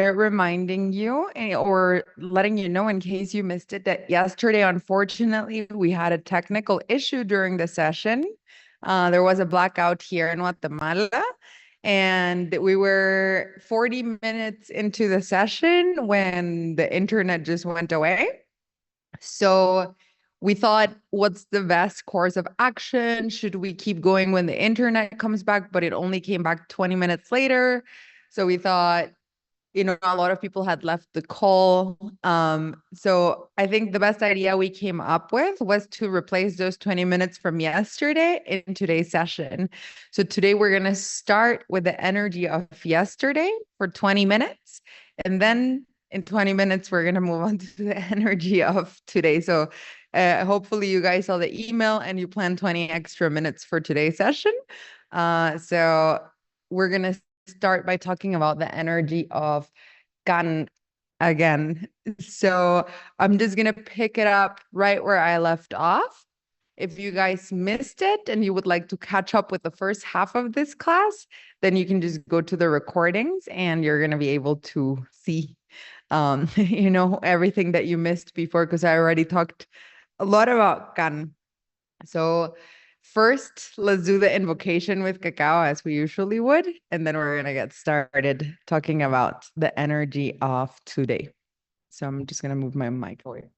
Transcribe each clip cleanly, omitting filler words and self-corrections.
reminding you or letting you know in case you missed it that yesterday, unfortunately, we had a technical issue during the session. There was a blackout here in Guatemala, and we were 40 minutes into the session when the internet just went away. So we thought, what's the best course of action? Should we keep going when the internet comes back? But it only came back 20 minutes later. So we thought, a lot of people had left the call. So I think the best idea we came up with was to replace those 20 minutes from yesterday in today's session. So today we're going to start with the energy of yesterday for 20 minutes. And then in 20 minutes, we're going to move on to the energy of today. So hopefully you guys saw the email and you plan 20 extra minutes for today's session. So we're going to start by talking about the energy of can again. So I'm just going to pick it up right where I left off. If you guys missed it and you would like to catch up with the first half of this class, then you can just go to the recordings and you're going to be able to see, everything that you missed before, because I already talked a lot about can. So first, let's do the invocation with cacao as we usually would, and then we're going to get started talking about the energy of today. So I'm just going to move my mic away.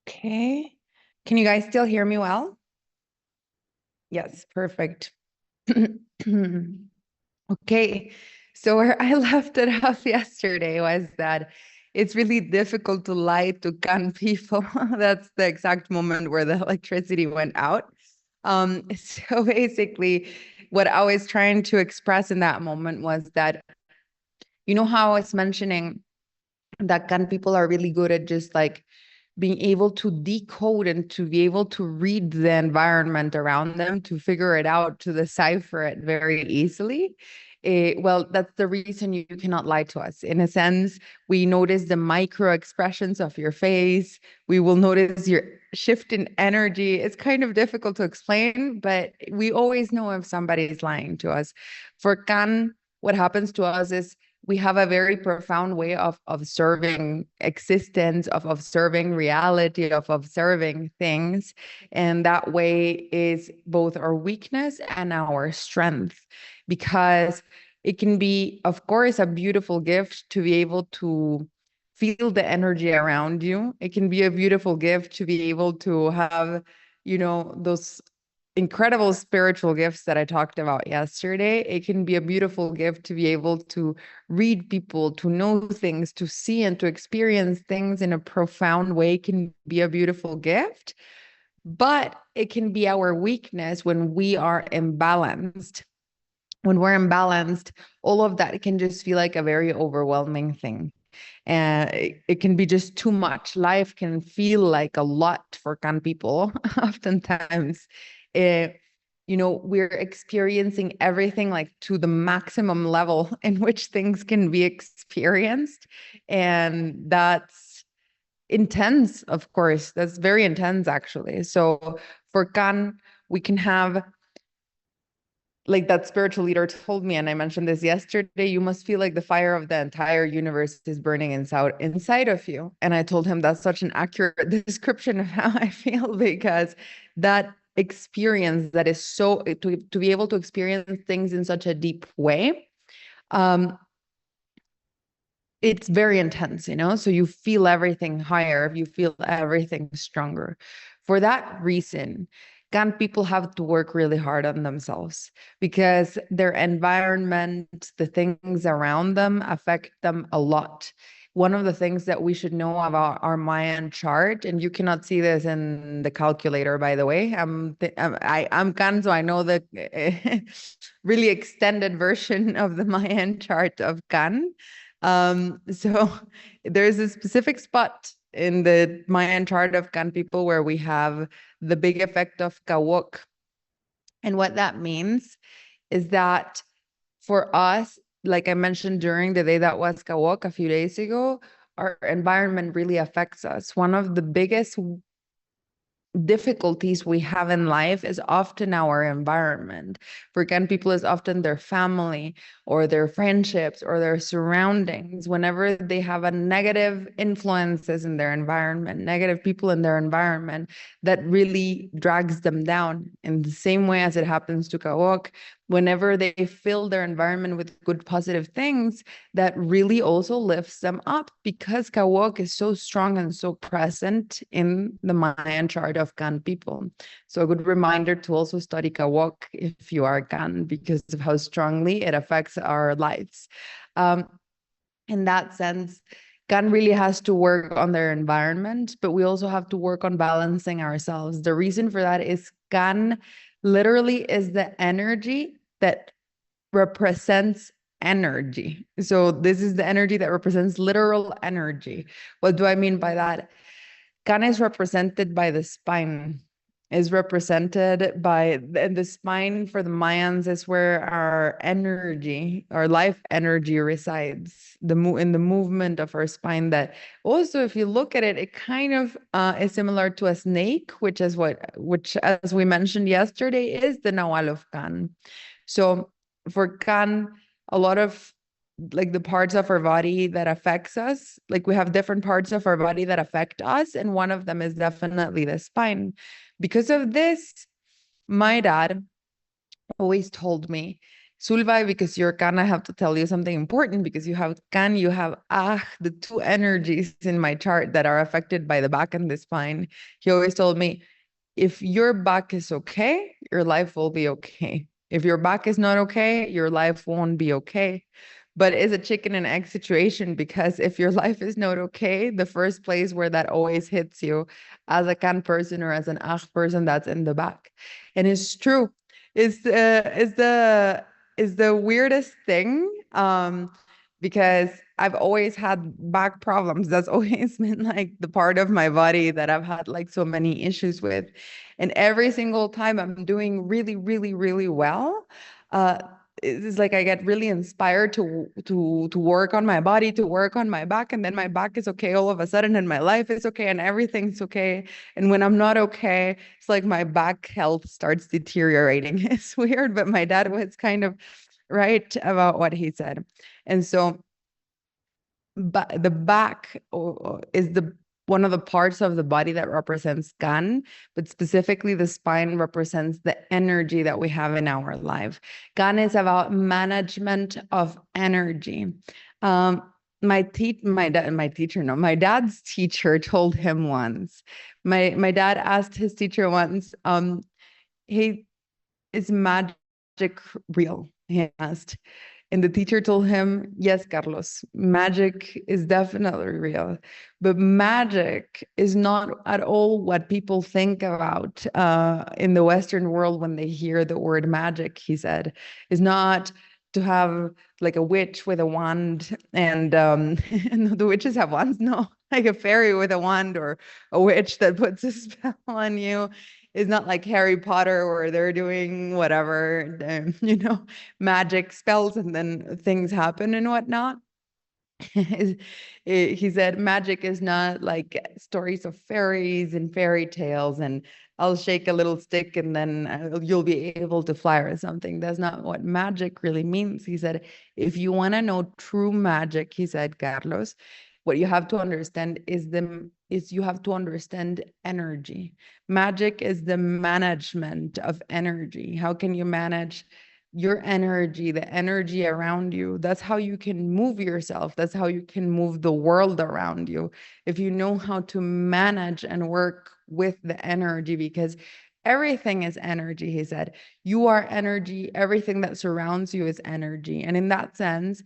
Okay. Can you guys still hear me well? Yes, perfect. Okay, so where I left it off yesterday was that it's really difficult to lie to can people. That's the exact moment where the electricity went out. So basically, what I was trying to express in that moment was that, how I was mentioning that can people are really good at just like being able to decode and to be able to read the environment around them, to figure it out, to decipher it very easily. Well, that's the reason you cannot lie to us. In a sense, we notice the micro expressions of your face. We will notice your shift in energy. It's kind of difficult to explain, but we always know if somebody is lying to us. For Can, what happens to us is we have a very profound way of observing existence, of observing reality, of observing things. And that way is both our weakness and our strength, because it can be, of course, a beautiful gift to be able to feel the energy around you. It can be a beautiful gift to be able to have, those incredible spiritual gifts that I talked about yesterday. It can be a beautiful gift to be able to read people, to know things, to see and to experience things in a profound way. It can be a beautiful gift, but it can be our weakness when we are imbalanced. When we're imbalanced, all of that can just feel like a very overwhelming thing. And it can be just too much. Life can feel like a lot for Can people oftentimes. We're experiencing everything like to the maximum level in which things can be experienced. And that's intense, of course. That's very intense, actually. So for Can, we can have, like that spiritual leader told me, and I mentioned this yesterday, you must feel like the fire of the entire universe is burning inside of you. And I told him that's such an accurate description of how I feel, because that experience that is so to be able to experience things in such a deep way, it's very intense, you know? So you feel everything higher, you feel everything stronger. For that reason, can people have to work really hard on themselves because their environment, the things around them affect them a lot. One of the things that we should know about our Mayan chart, and you cannot see this in the calculator, by the way. I'm Can, so I know the really extended version of the Mayan chart of Can. So there's a specific spot in the Mayan chart of Can people where we have the big effect of Kawok. And what that means is that for us, like I mentioned during the day that was Kawok a few days ago, our environment really affects us. One of the biggest difficulties we have in life is often our environment. For Gan people, is often their family or their friendships or their surroundings. Whenever they have a negative influences in their environment, negative people in their environment, that really drags them down. In the same way as it happens to Kawok, whenever they fill their environment with good positive things, that really also lifts them up because Kawok is so strong and so present in the Mayan chart of Gan people. So a good reminder to also study Kawok if you are Gan because of how strongly it affects our lives. In that sense, Gan really has to work on their environment, but we also have to work on balancing ourselves. The reason for that is Gan literally is the energy that represents energy. So this is the energy that represents literal energy. What do I mean by that? Kana is represented by the spine, is represented by the spine for the Mayans is where our energy, our life energy resides, in the movement of our spine. That also, if you look at it, it kind of is similar to a snake, which as we mentioned yesterday, is the Nawal of Kan. So for Kan, a lot of like the parts of our body that affects us, like we have different parts of our body that affect us, and one of them is definitely the spine. Because of this, my dad always told me, Sulva, because you're Kan, I have to tell you something important because you have Kan, you have the two energies in my chart that are affected by the back and the spine. He always told me, if your back is okay, your life will be okay. If your back is not okay, your life won't be okay. But it's a chicken and egg situation because if your life is not okay, the first place where that always hits you as a Kan person or as an Ach person, that's in the back. And it's true. It's the weirdest thing. Because I've always had back problems. That's always been like the part of my body that I've had like so many issues with. And every single time I'm doing really, really, really well, it's like I get really inspired to work on my body, to work on my back, and then my back is okay all of a sudden, and my life is okay, and everything's okay. And when I'm not okay, it's like my back health starts deteriorating. It's weird, but my dad was kind of right about what he said. And so but the back is the one of the parts of the body that represents Gan, but specifically the spine represents the energy that we have in our life. Gan is about management of energy. My teacher, no, my dad's teacher told him once. My dad asked his teacher once, hey, is magic real? He asked. And the teacher told him, yes, Carlos, magic is definitely real. But magic is not at all what people think about in the Western world when they hear the word magic, he said. Is not to have like a witch with a wand and no, the witches have wands, no, like a fairy with a wand or a witch that puts a spell on you. Is not like Harry Potter where they're doing whatever, magic spells and then things happen and whatnot. He said magic is not like stories of fairies and fairy tales and I'll shake a little stick and then you'll be able to fly or something. That's not what magic really means. He said, if you want to know true magic, he said, Carlos, what you have to understand is you have to understand energy. Magic is the management of energy. How can you manage your energy, the energy around you. That's how you can move yourself. That's how you can move the world around you. If you know how to manage and work with the energy, because everything is energy, he said. You are energy. Everything that surrounds you is energy. And in that sense,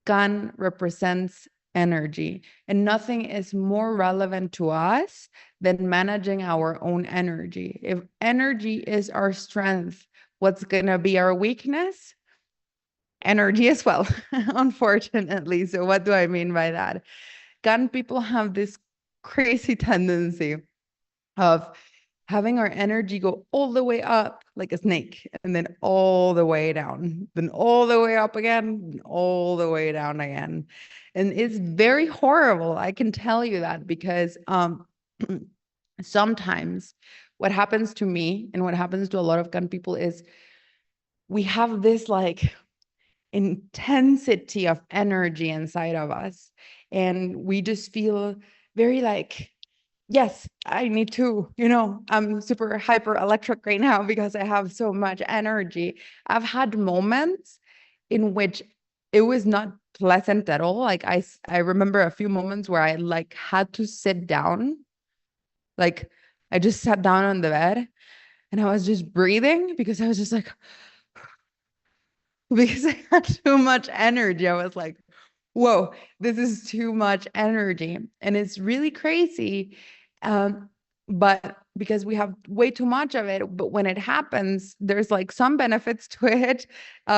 Kan represents energy, and nothing is more relevant to us than managing our own energy. If energy is our strength, what's going to be our weakness? Energy as well, unfortunately. So, what do I mean by that? Kan people have this crazy tendency of having our energy go all the way up like a snake and then all the way down, then all the way up again, all the way down again. And it's very horrible. I can tell you that because sometimes what happens to me and what happens to a lot of gun people is we have this like intensity of energy inside of us. And we just feel very like, yes, I need to, I'm super hyper electric right now because I have so much energy. I've had moments in which it was not pleasant at all. Like I remember a few moments where I like had to sit down. Like I just sat down on the bed and I was just breathing because I was just like, because I had too much energy. I was like, whoa, this is too much energy. And it's really crazy. But because we have way too much of it, but when it happens, there's like some benefits to it,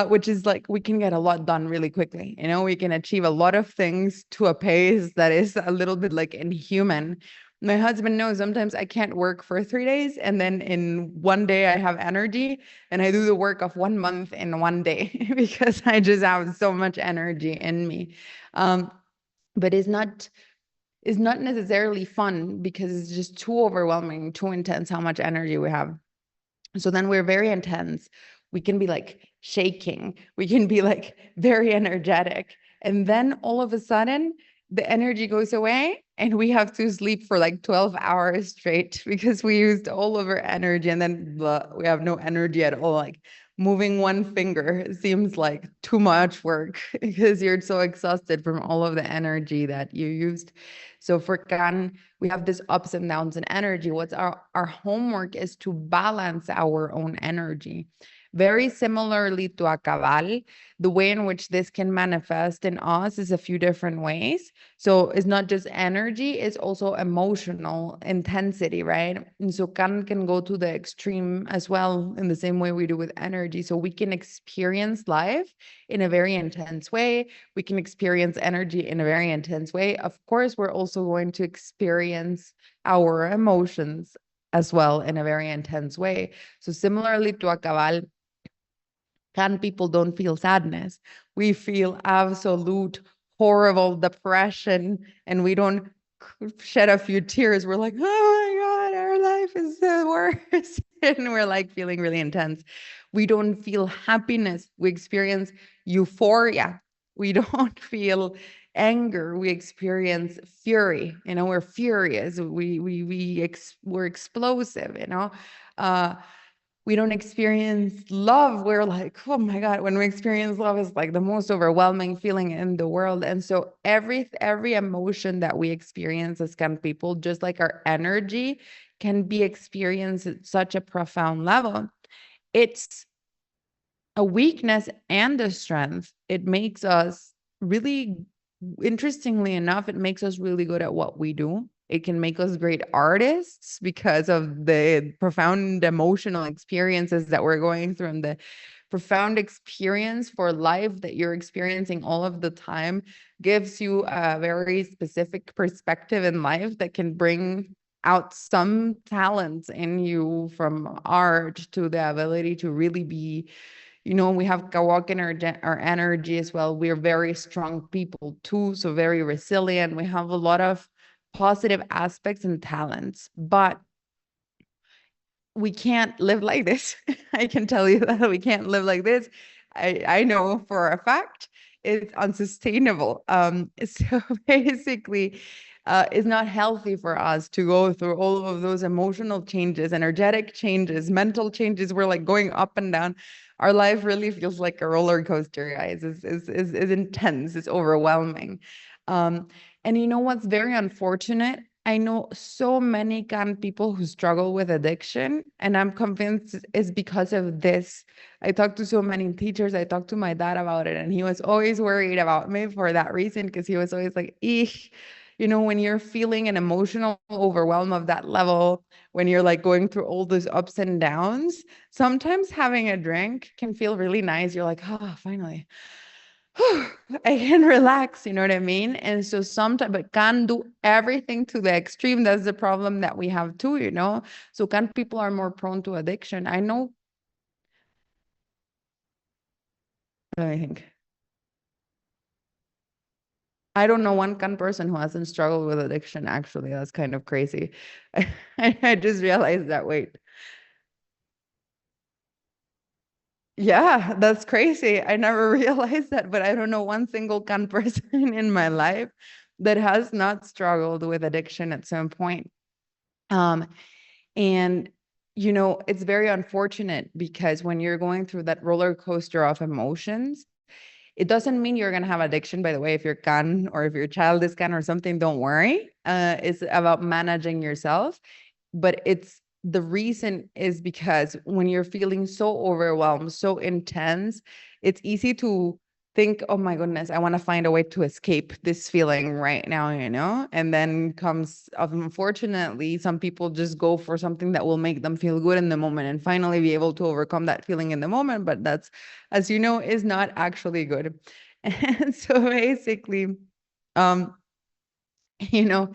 which is like we can get a lot done really quickly. We can achieve a lot of things to a pace that is a little bit like inhuman. My husband knows sometimes I can't work for 3 days, and then in one day I have energy and I do the work of 1 month in one day because I just have so much energy in me. But it's not necessarily fun because it's just too overwhelming, too intense how much energy we have. So then we're very intense. We can be like shaking. We can be like very energetic. And then all of a sudden, the energy goes away and we have to sleep for like 12 hours straight because we used all of our energy, and then we have no energy at all. Like moving one finger seems like too much work because you're so exhausted from all of the energy that you used. So for Kan, we have this ups and downs in energy. What's our homework is to balance our own energy. Very similarly to a cabal, the way in which this can manifest in us is a few different ways. So it's not just energy, it's also emotional intensity, right? And so can go to the extreme as well in the same way we do with energy. So we can experience life in a very intense way. We can experience energy in a very intense way. Of course, we're also going to experience our emotions as well in a very intense way. So similarly to a cabal, Kan people don't feel sadness. We feel absolute horrible depression, and we don't shed a few tears. We're like, oh my God, our life is the worst. And we're like feeling really intense. We don't feel happiness. We experience euphoria. We don't feel anger. We experience fury. We're furious. We're explosive. We don't experience love. We're like, oh my God, when we experience love, it's like the most overwhelming feeling in the world. And so every emotion that we experience as Kan people, just like our energy, can be experienced at such a profound level. It's a weakness and a strength. It makes us really, interestingly enough, it makes us really good at what we do. It can make us great artists because of the profound emotional experiences that we're going through, and the profound experience for life that you're experiencing all of the time gives you a very specific perspective in life that can bring out some talents in you, from art to the ability to really be, we have Kawak in our energy as well. We're very strong people too, so very resilient. We have a lot of positive aspects and talents, but we can't live like this. I can tell you that we can't live like this. I know for a fact it's unsustainable. So basically, it's not healthy for us to go through all of those emotional changes, energetic changes, mental changes. We're like going up and down our life really feels like a roller coaster, guys. Is intense, it's overwhelming. Um, and you know what's very unfortunate? I know so many kind of people who struggle with addiction, and I'm convinced it's because of this. I talked to so many teachers. I talked to my dad about it, and he was always worried about me for that reason, because he was always like, eesh, when you're feeling an emotional overwhelm of that level, when you're like going through all those ups and downs, sometimes having a drink can feel really nice. You're like, oh, finally, I can relax, you know what I mean? And so sometimes, but can't do everything to the extreme. That's the problem that we have too, So can people are more prone to addiction. I know, I think. I don't know one can person who hasn't struggled with addiction, actually. That's kind of crazy. I just realized that, wait. Yeah, that's crazy. I never realized that, but I don't know one single can person in my life that has not struggled with addiction at some point. Um, and it's very unfortunate, because when you're going through that roller coaster of emotions, it doesn't mean you're going to have addiction, by the way. If you're can, or if your child is can or something, don't worry. It's about managing yourself. But the reason is because when you're feeling so overwhelmed, so intense, it's easy to think, oh my goodness, I want to find a way to escape this feeling right now, And then comes, unfortunately, some people just go for something that will make them feel good in the moment and finally be able to overcome that feeling in the moment. But that's, as you know, is not actually good. And so basically, um, you know,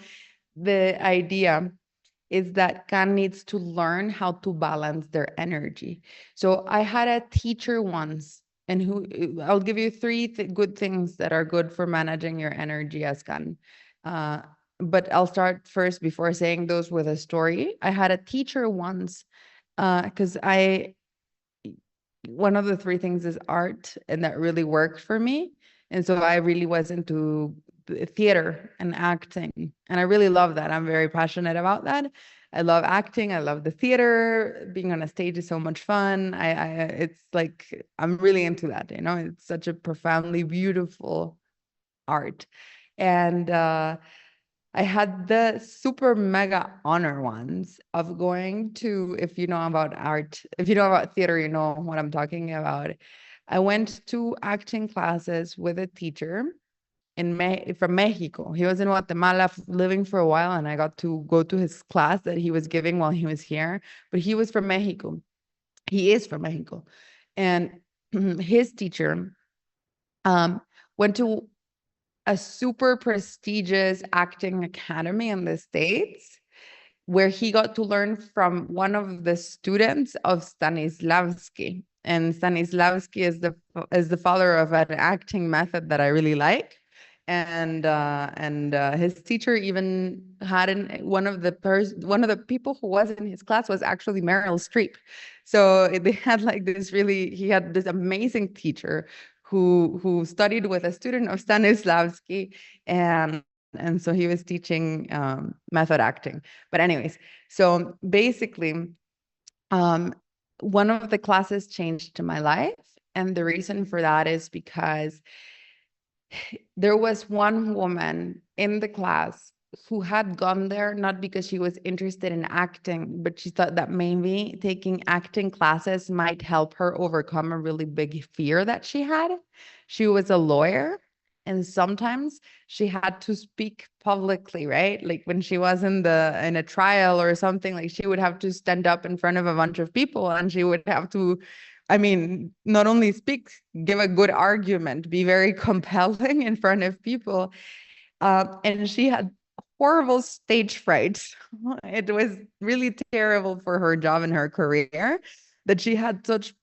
the idea is that Khan needs to learn how to balance their energy. So I had a teacher once, and I'll give you three good things that are good for managing your energy as Khan. Uh, but I'll start first before saying those with a story. I had a teacher once, because one of the three things is art, and that really worked for me. And so I really was into theater and acting, and I really love that. I'm very passionate about that. I love acting. I love the theater. Being on a stage is so much fun. It's like I'm really into that. It's such a profoundly beautiful art, and I had the super mega honor ones of going to, if you know about art, if you know about theater, you know what I'm talking about. I went to acting classes with a teacher from Mexico. He was in Guatemala living for a while, and I got to go to his class that he was giving while he was here. But he was from Mexico. He is from Mexico. And his teacher went to a super prestigious acting academy in the States, where he got to learn from one of the students of Stanislavski. And Stanislavski is the father of an acting method that I really like. And his teacher even had one of the people who was in his class was actually Meryl Streep. So they had like he had this amazing teacher who studied with a student of Stanislavski, and so he was teaching method acting. But anyways, so basically, um, one of the classes changed my life. And the reason for that is because there was one woman in the class who had gone there not because she was interested in acting, but she thought that maybe taking acting classes might help her overcome a really big fear that she had. She was a lawyer, and sometimes she had to speak publicly, right? Like when she was in a trial or something, like she would have to stand up in front of a bunch of people, and she would have to, I mean, not only speak, give a good argument, be very compelling in front of people. And she had horrible stage fright. It was really terrible for her job and her career that she had such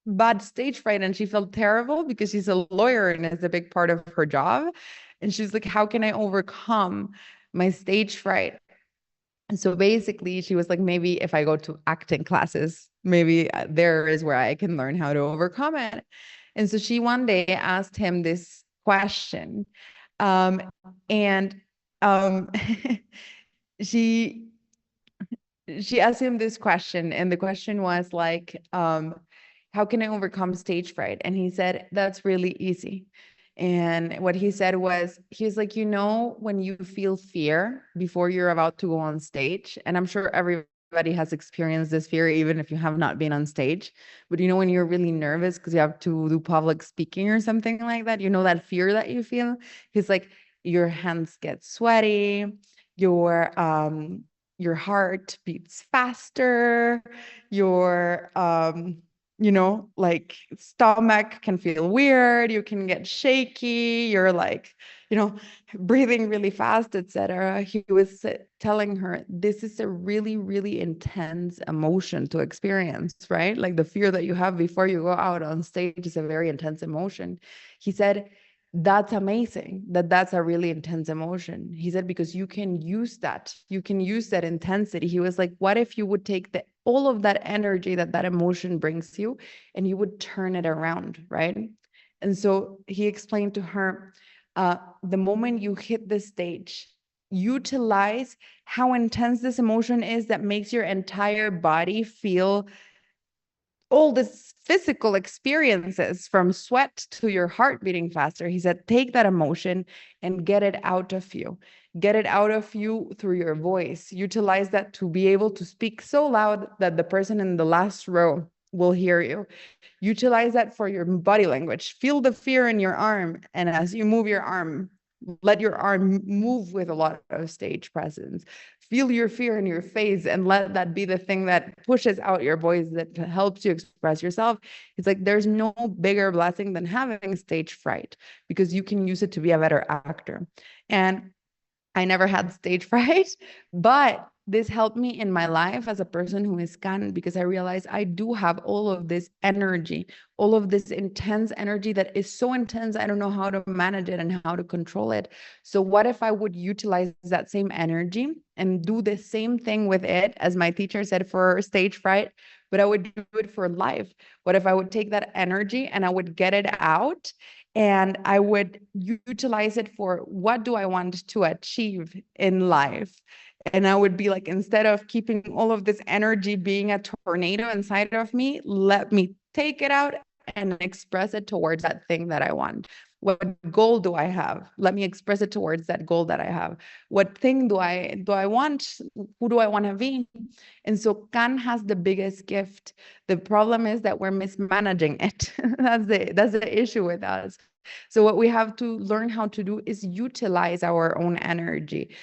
bad stage fright, and she felt terrible because she's a lawyer and it's a big part of her job. And she's like, how can I overcome my stage fright? And so basically, she was like, maybe if I go to acting classes, maybe there is where I can learn how to overcome it. And so she one day asked him this question. Um, and um, she asked him this question, and the question was like, how can I overcome stage fright? And he said, that's really easy. And what he said was, he was like, when you feel fear before you're about to go on stage, and I'm sure everybody has experienced this fear, even if you have not been on stage, but when you're really nervous because you have to do public speaking or something like that, that fear that you feel. He's like, your hands get sweaty, your heart beats faster, your like stomach can feel weird, you can get shaky, you're like, breathing really fast, etc. He was telling her this is a really, really intense emotion to experience, right? Like the fear that you have before you go out on stage is a very intense emotion. He said, that's amazing that's a really intense emotion. He said, because you can use that intensity. He was like, what if you would take all of that energy that emotion brings you and you would turn it around, right? And so he explained to her, the moment you hit the stage, utilize how intense this emotion is that makes your entire body feel all this physical experiences, from sweat to your heart beating faster. He said, take that emotion and get it out of you. Get it out of you through your voice. Utilize that to be able to speak so loud that the person in the last row will hear you. Utilize that for your body language. Feel the fear in your arm. And as you move your arm, let your arm move with a lot of stage presence. Feel your fear in your face and let that be the thing that pushes out your voice, that helps you express yourself. It's like there's no bigger blessing than having stage fright, because you can use it to be a better actor. And I never had stage fright, but this helped me in my life as a person who is can, because I realized I do have all of this energy, all of this intense energy that is so intense, I don't know how to manage it and how to control it. So what if I would utilize that same energy and do the same thing with it, as my teacher said, for stage fright, but I would do it for life? What if I would take that energy and I would get it out and I would utilize it for, what do I want to achieve in life? And I would be like, instead of keeping all of this energy being a tornado inside of me, let me take it out and express it towards that thing that I want. What goal do I have? Let me express it towards that goal that I have. What thing do I want? Who do I want to be? And so Can has the biggest gift. The problem is that we're mismanaging it. That's the issue with us. So what we have to learn how to do is utilize our own energy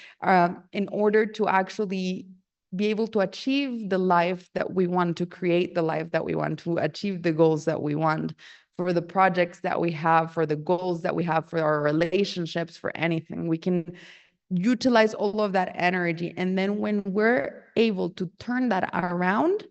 in order to actually be able to achieve the life that we want, to create the life that we want, to achieve the goals that we want, for the projects that we have, for the goals that we have, for our relationships, for anything. We can utilize all of that energy. And then when we're able to turn that around,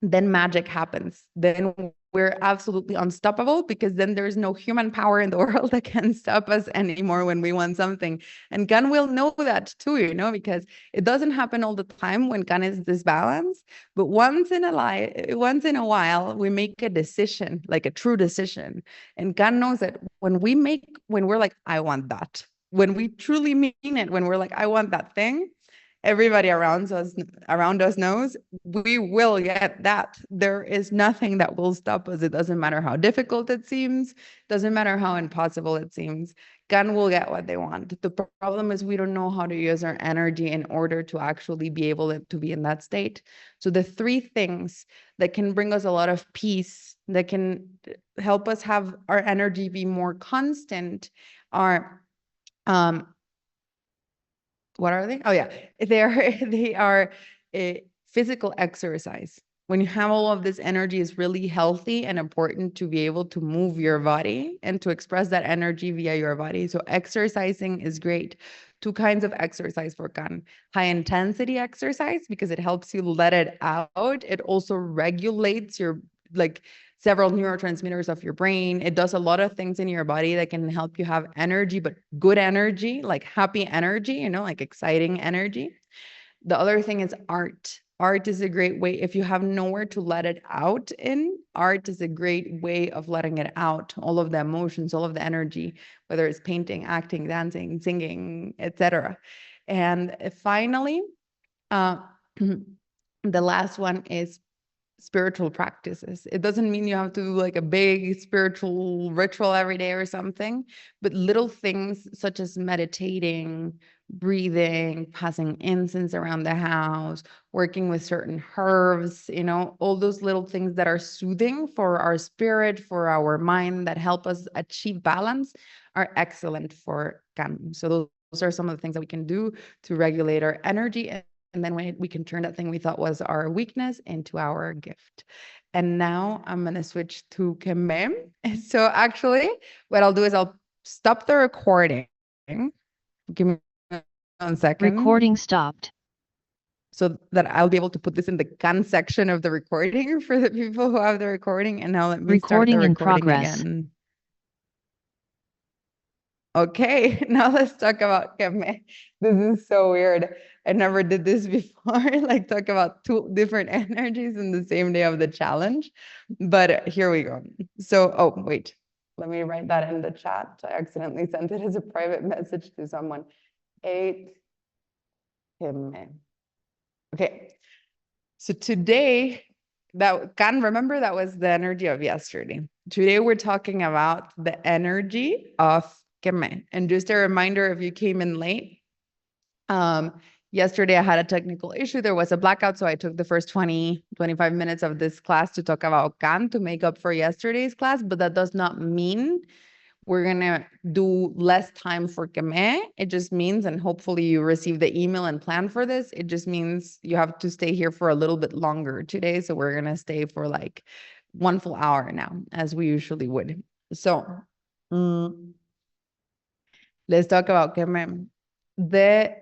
then magic happens. Then we're absolutely unstoppable, because then there's no human power in the world that can stop us anymore when we want something. And Gan will know that too, because it doesn't happen all the time when Gan is disbalanced. But once in a while, we make a decision, like a true decision. And Gan knows that when we're like, I want that, when we truly mean it, when we're like, I want that thing, everybody around us knows we will get that. There is nothing that will stop us. It doesn't matter how difficult it seems, doesn't matter how impossible it seems. Gun will get what they want. The problem is we don't know how to use our energy in order to actually be able to be in that state. So the three things that can bring us a lot of peace, that can help us have our energy be more constant, are what are they? Oh yeah, they are a physical exercise. When you have all of this energy, is really healthy and important to be able to move your body and to express that energy via your body. So exercising is great. Two kinds of exercise for Kan. High intensity exercise, because it helps you let it out. It also regulates your like several neurotransmitters of your brain. It does a lot of things in your body that can help you have energy, but good energy, like happy energy, like exciting energy. The other thing is art. Art is a great way. If you have nowhere to let it out in, art is a great way of letting it out. All of the emotions, all of the energy, whether it's painting, acting, dancing, singing, etc. And finally, uh, the last one is spiritual practices. It doesn't mean you have to do like a big spiritual ritual every day or something, but little things such as meditating, breathing, passing incense around the house, working with certain herbs, all those little things that are soothing for our spirit, for our mind, that help us achieve balance are excellent for Can. So those are some of the things that we can do to regulate our energy. And then we can turn that thing we thought was our weakness into our gift. And now I'm going to switch to Kemem. So actually, what I'll do is I'll stop the recording. Give me 1 second. Recording stopped. So that I'll be able to put this in the Can section of the recording for the people who have the recording. And now let me start the Recording in recording progress. again. Okay, now let's talk about Keme. This is so weird. I never did this before, like talk about two different energies in the same day of the challenge. But here we go. So, oh, wait, let me write that in the chat. I accidentally sent it as a private message to someone. 8 Keme. Okay, so today, remember that was the energy of yesterday. Today we're talking about the energy of Keme. And just a reminder, if you came in late, yesterday I had a technical issue. There was a blackout, so I took the first 25 minutes of this class to talk about Can to make up for yesterday's class, but that does not mean we're going to do less time for Keme. It just means, and hopefully you receive the email and plan for this, it just means you have to stay here for a little bit longer today. So we're going to stay for like 1 full hour now, as we usually would. So let's talk about Keme. The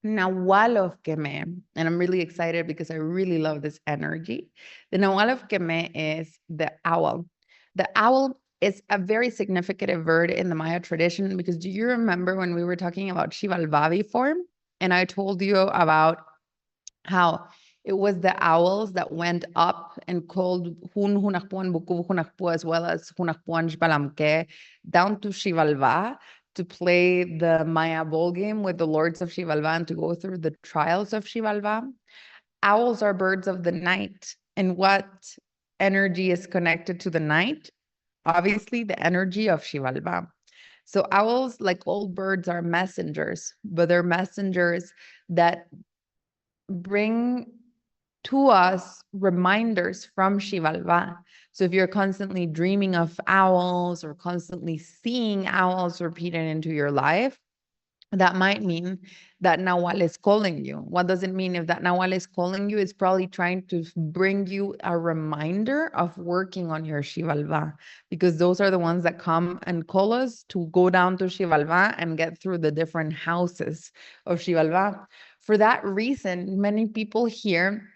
Nahual of Keme, and I'm really excited because I really love this energy. The Nahual of Keme is the owl. The owl is a very significant bird in the Maya tradition, because do you remember when we were talking about Xibalbá before? And I told you about how it was the owls that went up and called Hun Hunakpuan Buku Hunakpu, as well as Hunakpuan Xbalamque, down to Xibalbá to play the Maya ball game with the lords of Xibalbá and to go through the trials of Xibalbá. Owls are birds of the night. And what energy is connected to the night? Obviously, the energy of Xibalbá. So owls, like all birds, are messengers, but they're messengers that bring to us reminders from Xibalbá. So if you're constantly dreaming of owls or constantly seeing owls repeated into your life, that might mean that Nahual is calling you. What does it mean if that Nahual is calling you? It's probably trying to bring you a reminder of working on your Xibalbá, because those are the ones that come and call us to go down to Xibalbá and get through the different houses of Xibalbá. For that reason, many people here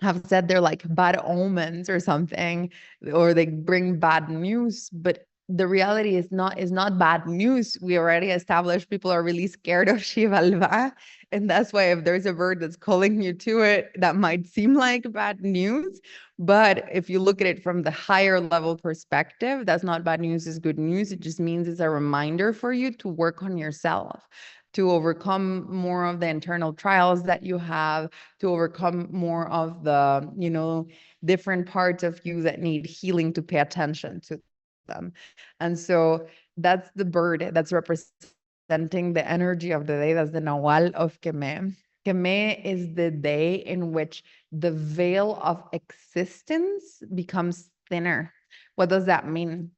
have said they're like bad omens or something, or they bring bad news, but the reality is not bad news. We already established people are really scared of Xibalbá, and that's why if there's a bird that's calling you to it, that might seem like bad news. But if you look at it from the higher level perspective, that's not bad news, is good news. It just means it's a reminder for you to work on yourself, to overcome more of the internal trials that you have, to overcome more of the, different parts of you that need healing, to pay attention to them. And so that's the bird that's representing the energy of the day. That's the Nahual of Keme. Keme is the day in which the veil of existence becomes thinner. What does that mean?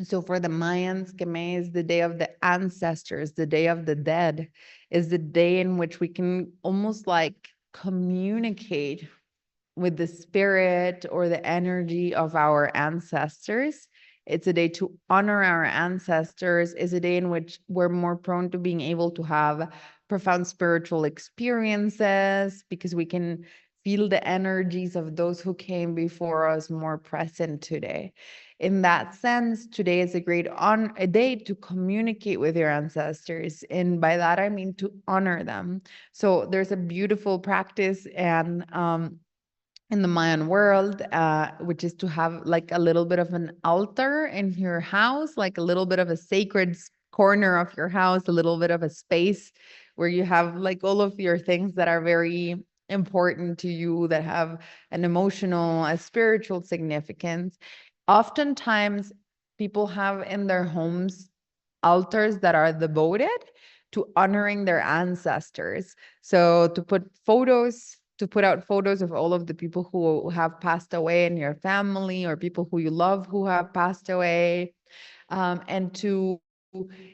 So for the Mayans, Keme is the day of the ancestors, the day of the dead, is the day in which we can almost like communicate with the spirit or the energy of our ancestors. It's a day to honor our ancestors. It's a day in which we're more prone to being able to have profound spiritual experiences, because we can feel the energies of those who came before us more present today. In that sense, today is a day to communicate with your ancestors. And by that, I mean to honor them. So there's a beautiful practice and in the Mayan world, which is to have like a little bit of an altar in your house, like a little bit of a sacred corner of your house, a little bit of a space where you have like all of your things that are very important to you, that have an emotional, a spiritual significance. Oftentimes, people have in their homes altars that are devoted to honoring their ancestors. So to put out photos of all of the people who have passed away in your family, or people who you love who have passed away, and to,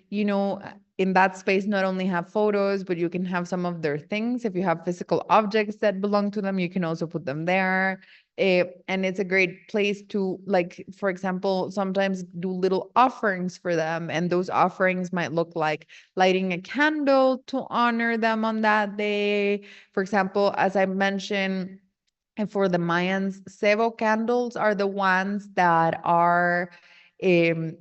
you know, in that space, not only have photos, but you can have some of their things. If you have physical objects that belong to them, you can also put them there. And it's a great place to, like, for example, sometimes do little offerings for them. And those offerings might look like lighting a candle to honor them on that day. For example, as I mentioned, and for the Mayans, cebo candles are the ones that are um,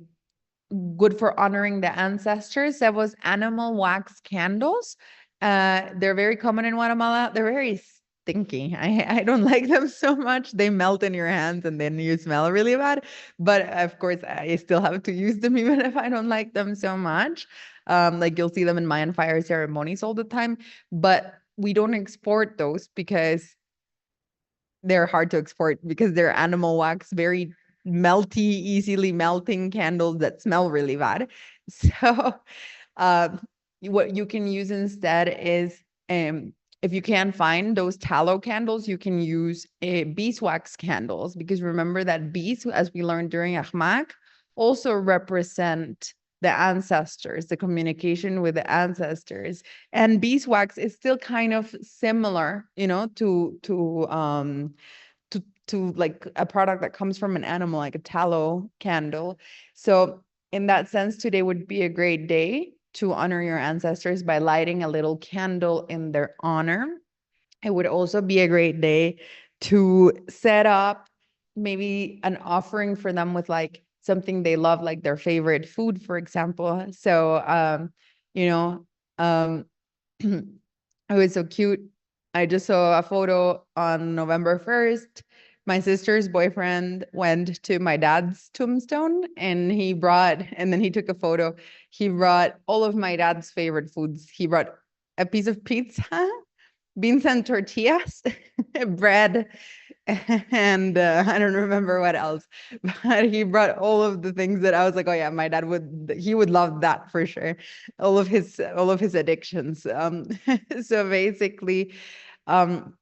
good for honoring the ancestors. That was animal wax candles. They're very common in Guatemala. They're very stinky. I don't like them so much. They melt in your hands and then you smell really bad. But of course, I still have to use them even if I don't like them so much. Like you'll see them in Mayan fire ceremonies all the time. But we don't export those because they're hard to export, because they're animal wax, very melty, easily melting candles that smell really bad. So um, what you can use instead is, if you can't find those tallow candles, you can use beeswax candles, because remember that bees, as we learned during Ahmak, also represent the ancestors, the communication with the ancestors. And beeswax is still kind of similar, to like a product that comes from an animal, like a tallow candle. So in that sense, today would be a great day to honor your ancestors by lighting a little candle in their honor. It would also be a great day to set up maybe an offering for them with like something they love, like their favorite food, for example. So, you know, um, it was so cute. I just saw a photo on November 1st. My sister's boyfriend went to my dad's tombstone and then he took a photo. He brought all of my dad's favorite foods. He brought a piece of pizza, beans and tortillas, bread, and I don't remember what else, but he brought all of the things that I was like, oh yeah, my dad would love that for sure. All of his addictions. So basically, um,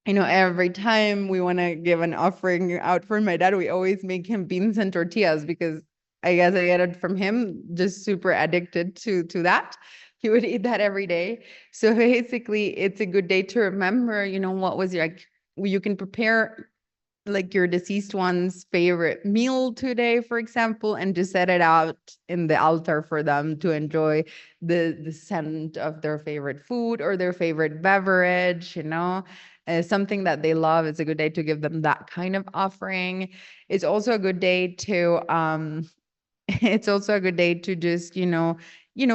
every time we want to give an offering out for my dad, we always make him beans and tortillas, because I guess I get it from him, just super addicted to that. He would eat that every day. So basically, it's a good day to remember, what was you can prepare like your deceased one's favorite meal today, for example, and just set it out in the altar for them to enjoy the scent of their favorite food or their favorite beverage, something that they love. It's a good day to give them that kind of offering. It's also a good day to it's also a good day to just,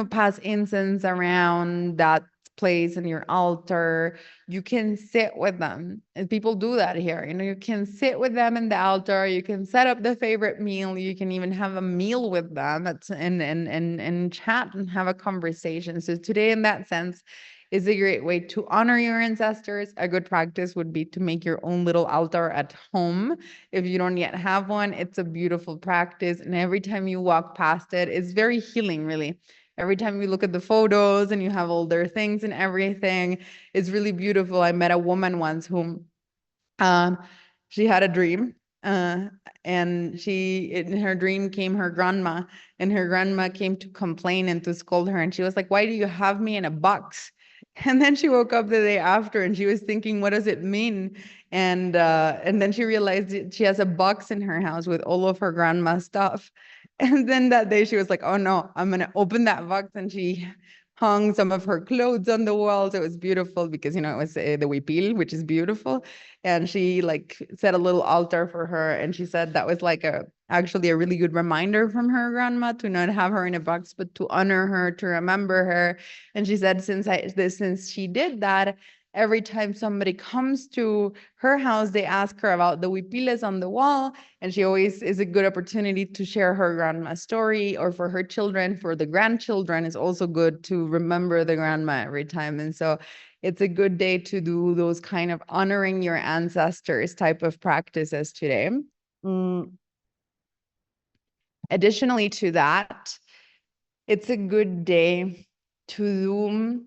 pass incense around that place in your altar. You can sit with them, and people do that here. You can sit with them in the altar. You can set up the favorite meal. You can even have a meal with them. And chat and have a conversation. So today, in that sense, is a great way to honor your ancestors. A good practice would be to make your own little altar at home. If you don't yet have one, it's a beautiful practice. And every time you walk past it, it's very healing, really. Every time you look at the photos and you have all their things and everything, it's really beautiful. I met a woman once whom um, she had a dream, uh, and in her dream came her grandma, and her grandma came to complain and to scold her. And she was like, "Why do you have me in a box?" And then she woke up the day after and she was thinking, what does it mean? And then she realized that she has a box in her house with all of her grandma's stuff. And then that day she was like, oh no, I'm going to open that box. And she hung some of her clothes on the walls. It was beautiful because, it was the huipil, which is beautiful. And she like set a little altar for her. And she said that was like actually a really good reminder from her grandma to not have her in a box, but to honor her, to remember her. And she said, since she did that, Every time somebody comes to her house, they ask her about the huipiles on the wall, and she always is a good opportunity to share her grandma's story, or for her children, for the grandchildren, it's also good to remember the grandma every time. And so it's a good day to do those kind of honoring your ancestors type of practices today. Mm. Additionally to that, it's a good day to do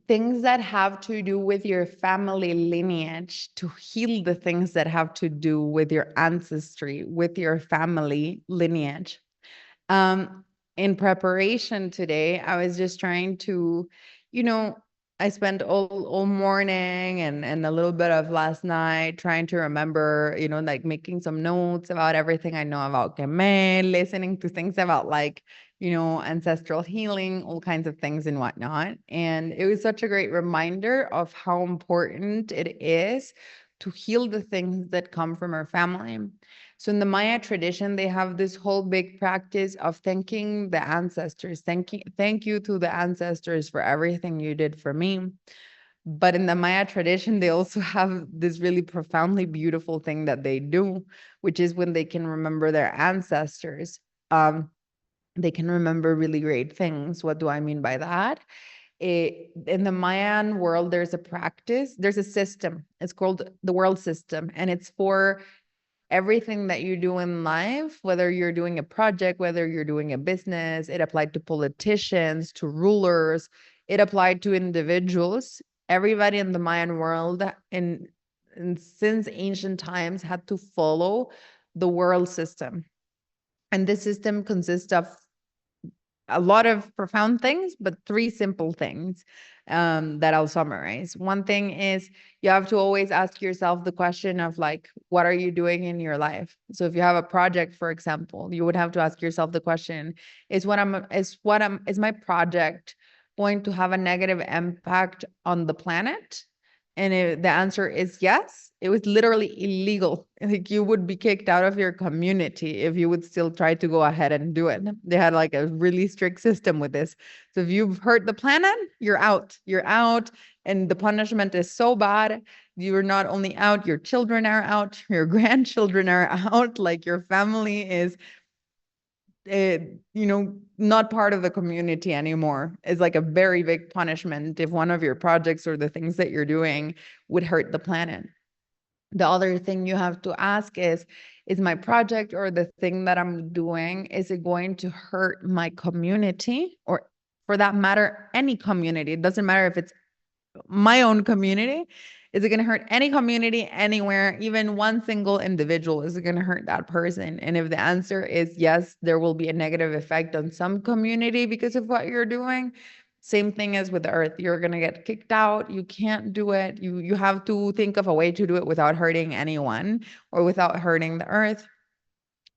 things that have to do with your family lineage, to heal the things that have to do with your ancestry, with your family lineage. In preparation today, I was just trying to, you know, I spent all morning and a little bit of last night trying to remember, like making some notes about everything I know about Kemet, listening to things about like, ancestral healing, all kinds of things and whatnot. And it was such a great reminder of how important it is to heal the things that come from our family. So in the Maya tradition, they have this whole big practice of thanking the ancestors. Thank you to the ancestors for everything you did for me. But in the Maya tradition, they also have this really profoundly beautiful thing that they do, which is when they can remember their ancestors. They can remember really great things. What do I mean by that? In the Mayan world, there's a system. It's called the world system, and it's for everything that you do in life, whether you're doing a project, whether you're doing a business. It applied to politicians, to rulers, it applied to individuals. Everybody in the Mayan world and since ancient times had to follow the world system. And this system consists of a lot of profound things, but three simple things that I'll summarize. One thing is you have to always ask yourself the question of like, what are you doing in your life? So if you have a project, for example, you would have to ask yourself the question, is my project going to have a negative impact on the planet? And if the answer is yes, it was literally illegal. Like you would be kicked out of your community if you would still try to go ahead and do it. They had like a really strict system with this. So if you've hurt the planet, you're out. You're out. And the punishment is so bad. You're not only out, your children are out, your grandchildren are out, like your family is not part of the community anymore. It's like a very big punishment if one of your projects or the things that you're doing would hurt the planet. The other thing you have to ask is my project or the thing that I'm doing, is it going to hurt my community, or for that matter, any community? It doesn't matter if it's my own community. Is it going to hurt any community anywhere, even one single individual? Is it going to hurt that person? And if the answer is yes, there will be a negative effect on some community because of what you're doing. Same thing as with the earth. You're going to get kicked out. You can't do it. You have to think of a way to do it without hurting anyone or without hurting the earth.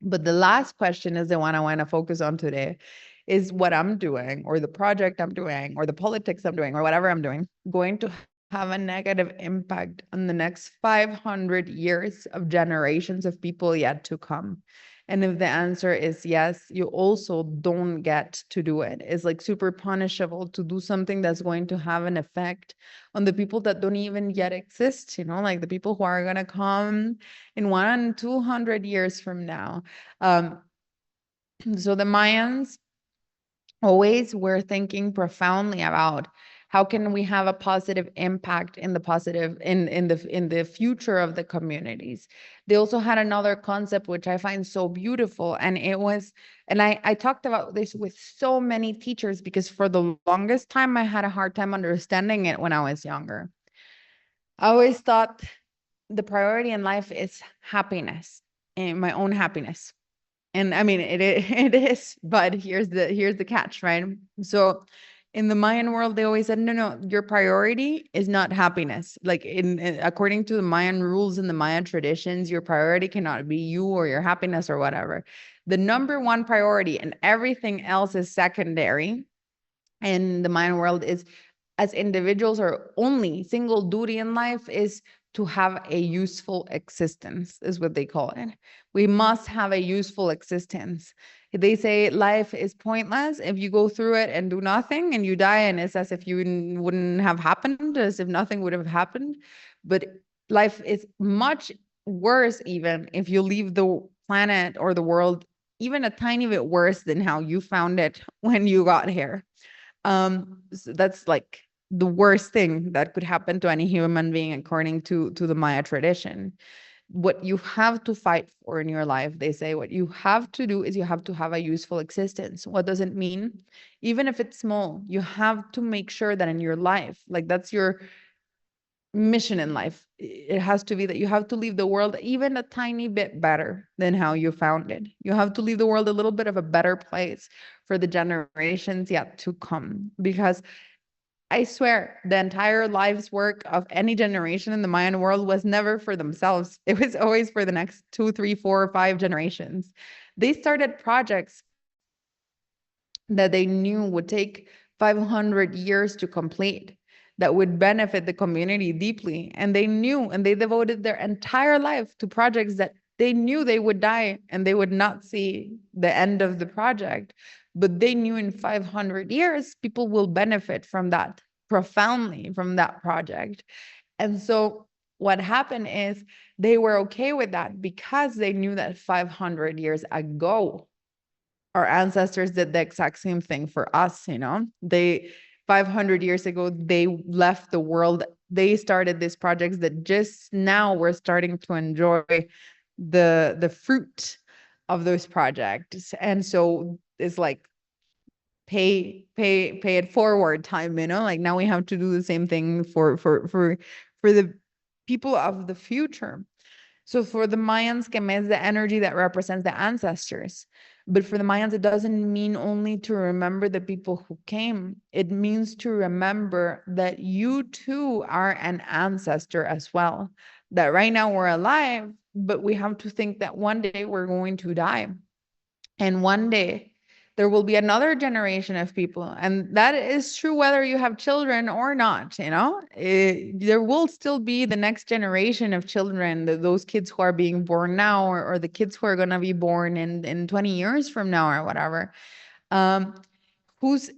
But the last question is the one I want to focus on today. Is what I'm doing, or the project I'm doing, or the politics I'm doing, or whatever I'm doing, going to have a negative impact on the next 500 years of generations of people yet to come? And if the answer is yes, you also don't get to do it. It's like super punishable to do something that's going to have an effect on the people that don't even yet exist, like the people who are going to come in 200 years from now. So the Mayans always were thinking profoundly about how can we have a positive impact in the future of the communities. They also had another concept which I find so beautiful, and I talked about this with so many teachers because for the longest time I had a hard time understanding it when I was younger. I always thought the priority in life is happiness, and my own happiness. And I mean, it is, but here's the catch, right? So in the Mayan world, they always said, no, your priority is not happiness. Like according to the Mayan rules and the Mayan traditions, your priority cannot be you or your happiness or whatever. The number one priority and everything else is secondary. And the Mayan world is, as individuals, our only single duty in life is to have a useful existence, is what they call it. We must have a useful existence. They say life is pointless if you go through it and do nothing and you die, and it's as if you wouldn't have happened, as if nothing would have happened. But life is much worse even if you leave the planet or the world even a tiny bit worse than how you found it when you got here. So that's like the worst thing that could happen to any human being according to the Maya tradition. What you have to fight for in your life, they say, what you have to do is you have to have a useful existence. What does it mean? Even if it's small, you have to make sure that in your life, like that's your mission in life. It has to be that you have to leave the world even a tiny bit better than how you found it. You have to leave the world a little bit of a better place for the generations yet to come. Because I swear, the entire life's work of any generation in the Mayan world was never for themselves. It was always for the next 2, 3, 4, 5 generations. They started projects that they knew would take 500 years to complete, that would benefit the community deeply. And they knew, and they devoted their entire life to projects that they knew they would die and they would not see the end of the project. But they knew in 500 years, people will benefit from that profoundly, from that project. And so what happened is they were okay with that because they knew that 500 years ago, our ancestors did the exact same thing for us, you know. They 500 years ago, they left the world. They started these projects that just now we're starting to enjoy the fruit of those projects. And so it's like pay it forward time, you know, like now we have to do the same thing for the people of the future. So for the Mayans, Keme is the energy that represents the ancestors. But for the Mayans, it doesn't mean only to remember the people who came. It means to remember that you too are an ancestor as well. That right now we're alive, but we have to think that one day we're going to die. And one day there will be another generation of people. And that is true whether you have children or not, you know. There will still be the next generation of children, those kids who are being born now, or the kids who are going to be born in 20 years from now or whatever, whose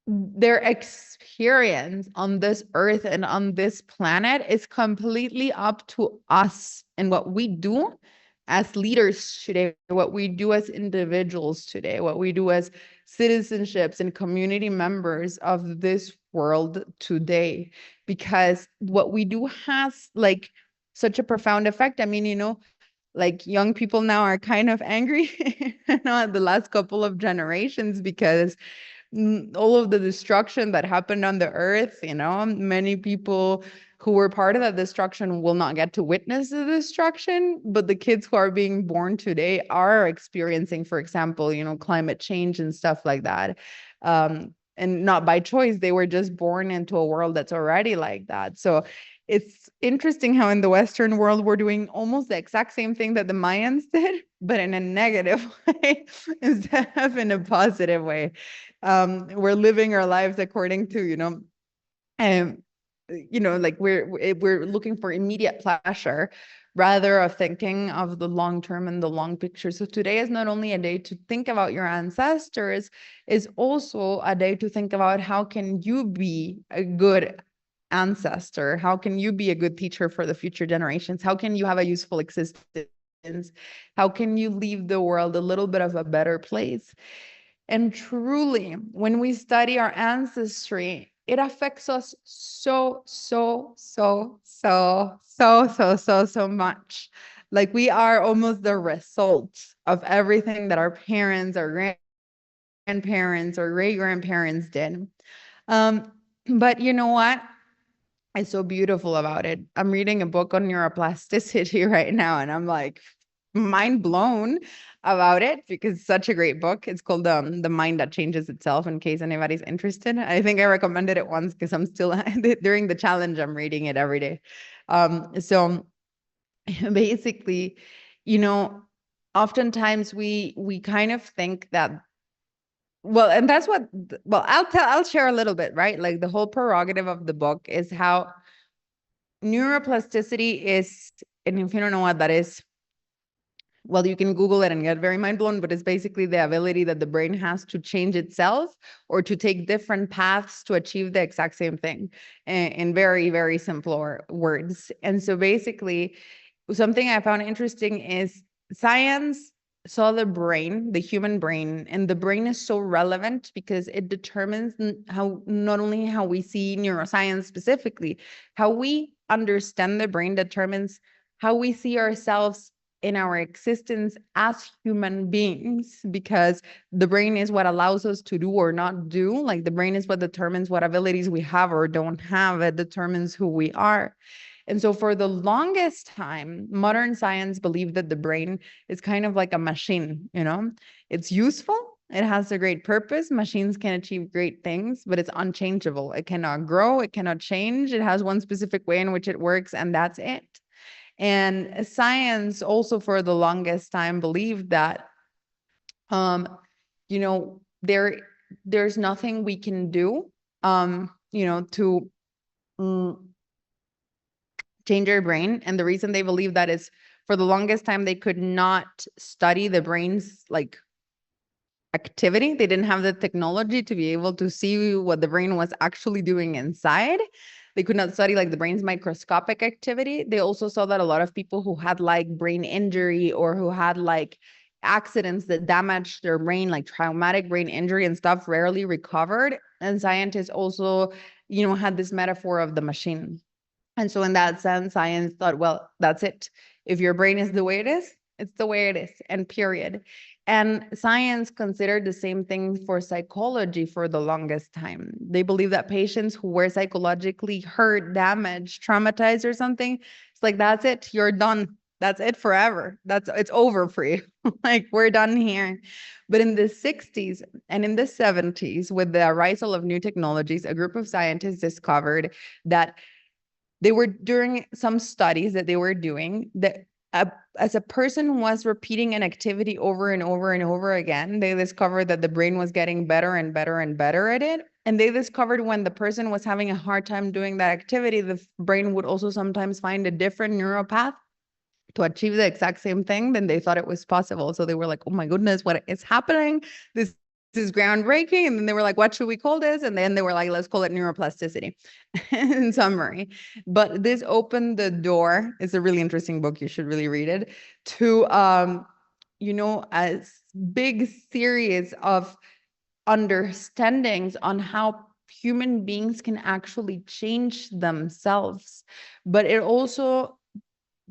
their experience on this earth and on this planet is completely up to us and what we do as leaders today, what we do as individuals today, what we do as citizenships and community members of this world today. Because what we do has like such a profound effect. I mean, you know, like young people now are kind of angry, you know, at the last couple of generations because all of the destruction that happened on the earth, you know, many people who were part of that destruction will not get to witness the destruction, but the kids who are being born today are experiencing, for example, you know, climate change and stuff like that. And not by choice, they were just born into a world that's already like that. So it's interesting how in the Western world, we're doing almost the exact same thing that the Mayans did, but in a negative way instead of in a positive way. We're living our lives according to, like we're looking for immediate pleasure rather of thinking of the long term and the long picture. So today is not only a day to think about your ancestors, is also a day to think about how can you be a good ancestor? How can you be a good teacher for the future generations? How can you have a useful existence? How can you leave the world a little bit of a better place? And truly, when we study our ancestry, it affects us so much. Like we are almost the result of everything that our parents, our grandparents, or great-grandparents did. But you know what? It's so beautiful about it. I'm reading a book on neuroplasticity right now, and I'm like mind blown about it because it's such a great book. It's called The Mind That Changes Itself, in case anybody's interested. I think I recommended it once because I'm still during the challenge, I'm reading it every day. So basically, you know, oftentimes we kind of think that, well, and that's what, well, I'll share a little bit, right? Like the whole prerogative of the book is how neuroplasticity is, and if you don't know what that is, well, you can Google it and get very mind blown, but it's basically the ability that the brain has to change itself or to take different paths to achieve the exact same thing in very, very simple words. And so basically, something I found interesting is science saw the brain, the human brain, and the brain is so relevant because it determines how, not only how we see neuroscience specifically, how we understand the brain determines how we see ourselves in our existence as human beings, because the brain is what allows us to do or not do. Like the brain is what determines what abilities we have or don't have. It determines who we are. And so for the longest time, modern science believed that the brain is kind of like a machine, you know? It's useful, it has a great purpose, machines can achieve great things, but it's unchangeable. It cannot grow, it cannot change, it has one specific way in which it works, and that's it. And science also for the longest time believed that, you know, there's nothing we can do, you know, to change your brain. And the reason they believe that is for the longest time, they could not study the brain's like activity. They didn't have the technology to be able to see what the brain was actually doing inside. They could not study like the brain's microscopic activity. They also saw that a lot of people who had like brain injury or who had like accidents that damaged their brain, like traumatic brain injury and stuff, rarely recovered. And scientists also, you know, had this metaphor of the machine. And so in that sense, science thought, well, that's it. If your brain is the way it is, it's the way it is, and period. And science considered the same thing for psychology for the longest time. They believe that patients who were psychologically hurt, damaged, traumatized or something, it's like, that's it, you're done. That's it forever. It's over for you. Like we're done here. But in the 60s and in the 70s, with the arrival of new technologies, a group of scientists discovered that they were during some studies that they were doing that as a person was repeating an activity over and over and over again, they discovered that the brain was getting better and better and better at it. And they discovered when the person was having a hard time doing that activity, the brain would also sometimes find a different neural path to achieve the exact same thing than they thought it was possible. So they were like, oh my goodness, what is happening? This is groundbreaking. And then they were like, what should we call this? And then they were like, let's call it neuroplasticity in summary. But this opened the door. It's a really interesting book. You should really read it, to, you know, a big series of understandings on how human beings can actually change themselves. But it also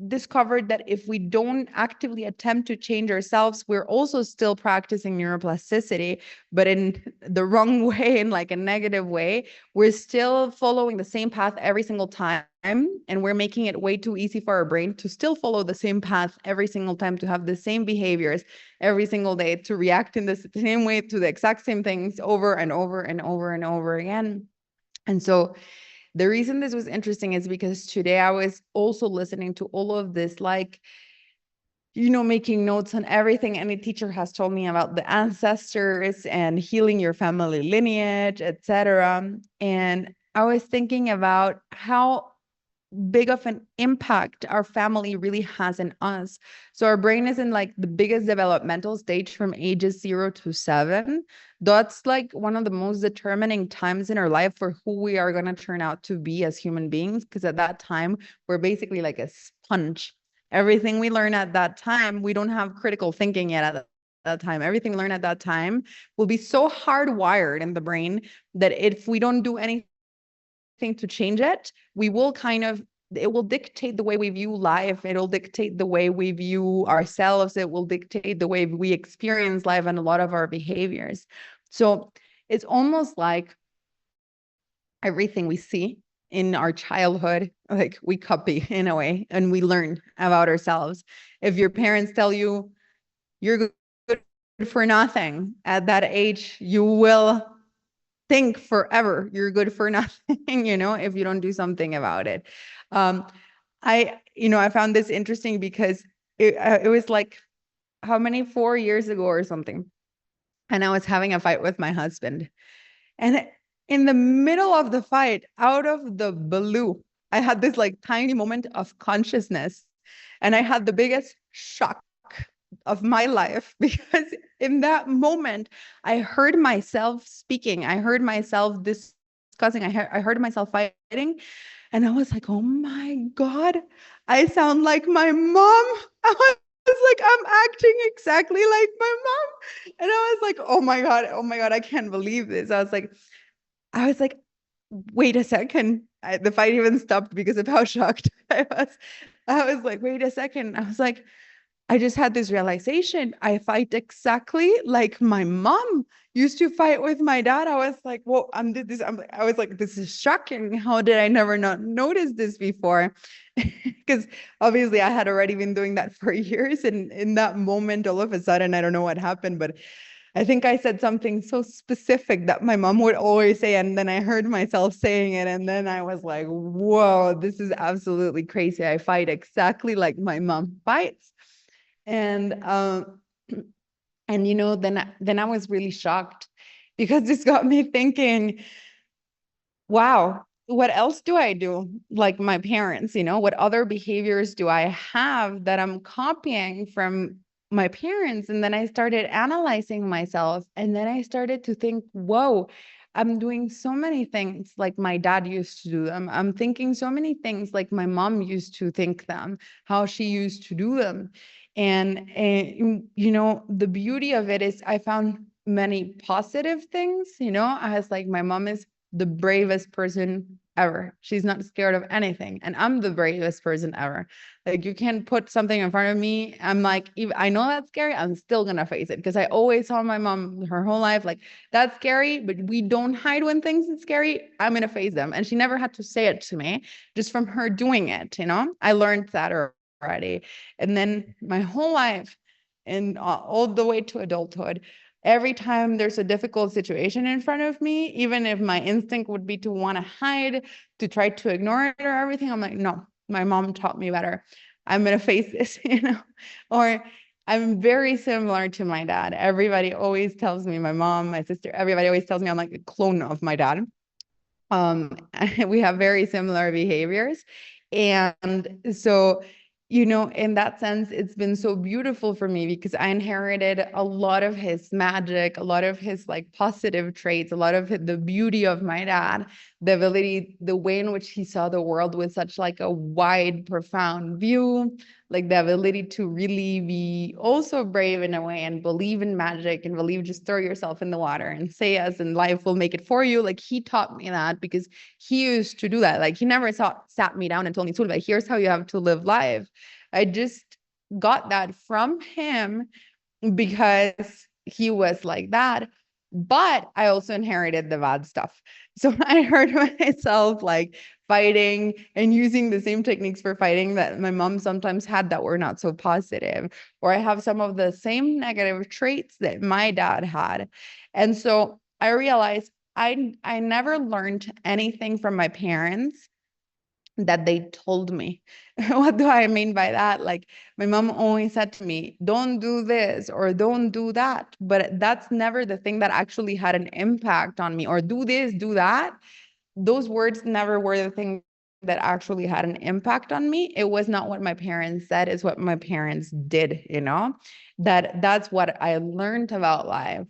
discovered that if we don't actively attempt to change ourselves, we're also still practicing neuroplasticity, but in the wrong way, in like a negative way. We're still following the same path every single time, and we're making it way too easy for our brain to still follow the same path every single time, to have the same behaviors every single day, to react in the same way to the exact same things over and over and over and over again. And so the reason this was interesting is because today I was also listening to all of this, like, you know, making notes on everything any teacher has told me about the ancestors and healing your family lineage, etc. And I was thinking about how big of an impact our family really has in us. So our brain is in like the biggest developmental stage from ages 0 to 7. That's like one of the most determining times in our life for who we are going to turn out to be as human beings, because at that time we're basically like a sponge. Everything we learn at that time, we don't have critical thinking yet at that time. Everything learned at that time will be so hardwired in the brain that if we don't do anything to change it, we will kind of, it will dictate the way we view life. It'll dictate the way we view ourselves. It will dictate the way we experience life and a lot of our behaviors. So it's almost like everything we see in our childhood, like we copy in a way, and we learn about ourselves. If your parents tell you you're good for nothing at that age, you will think forever you're good for nothing, you know, if you don't do something about it. I found this interesting because it was like, how many, 4 years ago or something. And I was having a fight with my husband. And in the middle of the fight, out of the blue, I had this like tiny moment of consciousness, and I had the biggest shock of my life because in that moment, I heard myself speaking. I heard myself discussing. I heard myself fighting. And I was like, oh my God, I sound like my mom. I was like, I'm acting exactly like my mom. And I was like, oh my God, I can't believe this. I was like, wait a second. The fight even stopped because of how shocked I was. I was like, wait a second. I was like, I just had this realization. I fight exactly like my mom used to fight with my dad. I was like, well, I was like, this is shocking. How did I never not notice this before? Because obviously I had already been doing that for years. And in that moment, all of a sudden, I don't know what happened, but I think I said something so specific that my mom would always say, and then I heard myself saying it, and then I was like, whoa, this is absolutely crazy. I fight exactly like my mom fights. And and then I was really shocked because this got me thinking, wow, what else do I do like my parents? What other behaviors do I have that I'm copying from my parents? And then I started analyzing myself, and then I started to think, whoa, I'm doing so many things like my dad used to do them. I'm thinking so many things like my mom used to think them, how she used to do them. And the beauty of it is I found many positive things. I was like, my mom is the bravest person ever. She's not scared of anything. And I'm the bravest person ever. Like, you can put something in front of me. I'm like, I know that's scary. I'm still going to face it, because I always saw my mom her whole life, like, that's scary, but we don't hide when things are scary. I'm going to face them. And she never had to say it to me, just from her doing it. I learned that already. And then my whole life, and all the way to adulthood, every time there's a difficult situation in front of me, even if my instinct would be to want to hide, to try to ignore it or everything, I'm like, no, my mom taught me better. I'm going to face this, or I'm very similar to my dad. Everybody always tells me, my mom, my sister, everybody always tells me I'm like a clone of my dad. We have very similar behaviors. And so, in that sense, it's been so beautiful for me because I inherited a lot of his magic, a lot of his like positive traits, a lot of the beauty of my dad, the ability, the way in which he saw the world with such like a wide, profound view, like the ability to really be also brave in a way and believe in magic and believe, just throw yourself in the water and say yes, and life will make it for you. Like, he taught me that because he used to do that. Like, he never sat me down and told me, Sulva, here's how you have to live life. I just got that from him because he was like that. But I also inherited the bad stuff. So I heard myself like fighting and using the same techniques for fighting that my mom sometimes had that were not so positive. Or I have some of the same negative traits that my dad had. And so I realized I never learned anything from my parents that they told me. What do I mean by that? Like, my mom always said to me, don't do this or don't do that. But that's never the thing that actually had an impact on me. Or do this, do that. Those words never were the thing that actually had an impact on me. It was not what my parents said, it's what my parents did, that's what I learned about life.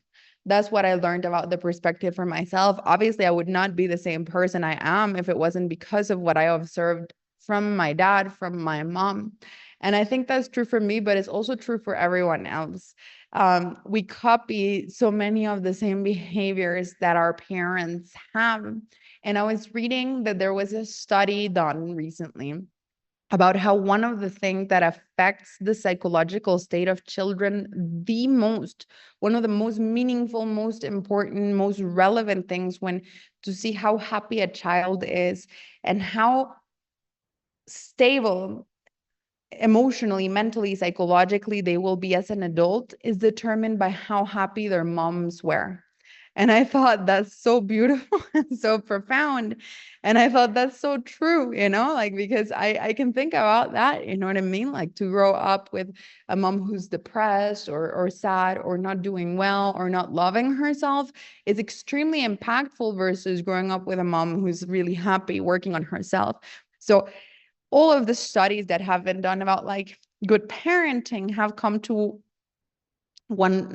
That's what I learned about the perspective for myself. Obviously, I would not be the same person I am if it wasn't because of what I observed from my dad, from my mom. And I think that's true for me, but it's also true for everyone else. We copy so many of the same behaviors that our parents have. And I was reading that there was a study done recently about how one of the things that affects the psychological state of children the most, one of the most meaningful, most important, most relevant things when to see how happy a child is and how stable emotionally, mentally, psychologically they will be as an adult is determined by how happy their moms were. And I thought that's so beautiful and so profound. And I thought that's so true, like, because I can think about that, you know what I mean? Like, to grow up with a mom who's depressed or sad or not doing well or not loving herself is extremely impactful versus growing up with a mom who's really happy, working on herself. So all of the studies that have been done about like good parenting have come to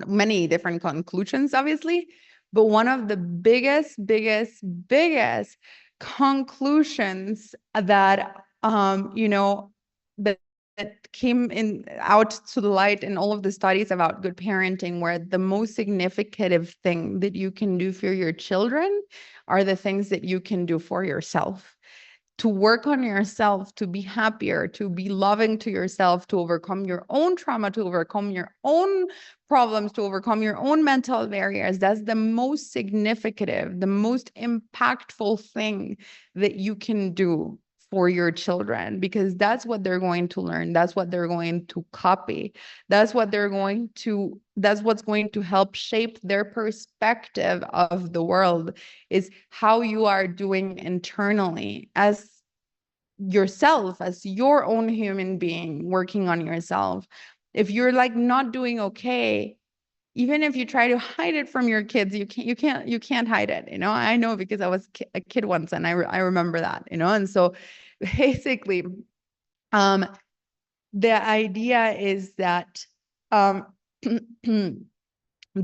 many different conclusions, obviously, but one of the biggest conclusions that that came in out to the light in all of the studies about good parenting, where the most significant thing that you can do for your children are the things that you can do for yourself, to work on yourself, to be happier, to be loving to yourself, to overcome your own trauma, to overcome your own problems, to overcome your own mental barriers. That's the most significant, the most impactful thing that you can do for your children, because that's what they're going to learn. That's what they're going to copy. That's what's going to help shape their perspective of the world, is how you are doing internally as yourself, as your own human being, working on yourself. If you're like not doing okay, even if you try to hide it from your kids, you can't hide it. I know, because I was a kid once, and I remember that. And so basically, um the idea is that um the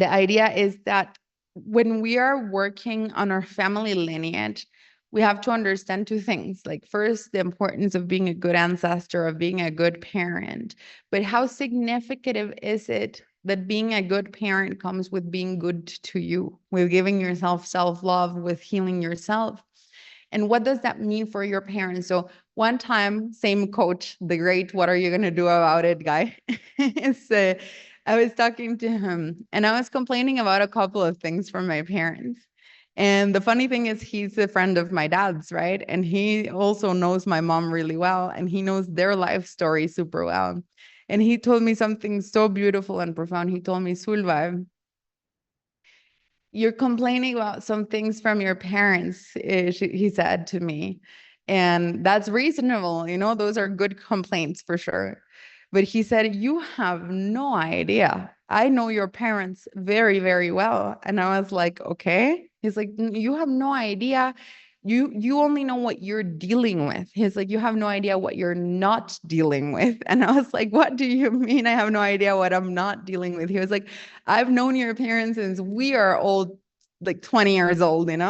idea is that when we are working on our family lineage, we have to understand two things. Like, first, the importance of being a good ancestor, of being a good parent. But how significant is it that being a good parent comes with being good to you, with giving yourself self-love, with healing yourself? And what does that mean for your parents? So one time, same coach, the great "what are you going to do about it" guy, I was talking to him, and I was complaining about a couple of things from my parents. And the funny thing is, he's a friend of my dad's, right? And he also knows my mom really well, and he knows their life story super well. And he told me something so beautiful and profound. He told me, "Sulva, you're complaining about some things from your parents," he said to me. And that's reasonable. Those are good complaints for sure. But he said, "You have no idea. I know your parents very, very well." And I was like, okay. He's like, You have no idea. You only know what you're dealing with." He's like, "You have no idea what you're not dealing with." And I was like, "What do you mean I have no idea what I'm not dealing with?" He was like, "I've known your parents since we are all like 20 years old, and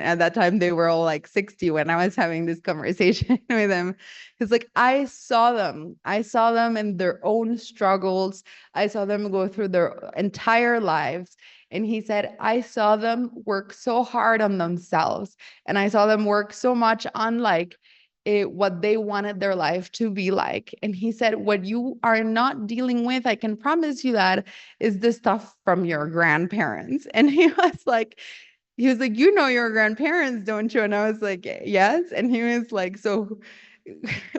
at that time they were all like 60 when I was having this conversation with them." It's like, I saw them in their own struggles. I saw them go through their entire lives. And he said, "I saw them work so hard on themselves, and I saw them work so much on like what they wanted their life to be like." And he said, "What you are not dealing with, I can promise you that, is the stuff from your grandparents." And he was like, "You know your grandparents, don't you?" And I was like, "Yes." And he was like, "So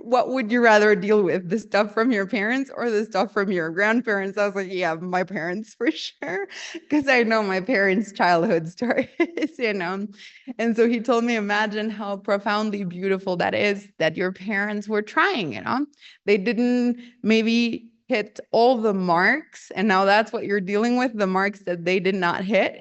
what would you rather deal with, the stuff from your parents or the stuff from your grandparents?" I was like, "Yeah, my parents for sure," because I know my parents' childhood stories. And so he told me, imagine how profoundly beautiful that is, that your parents were trying. They didn't maybe hit all the marks, and now that's what you're dealing with, the marks that they did not hit.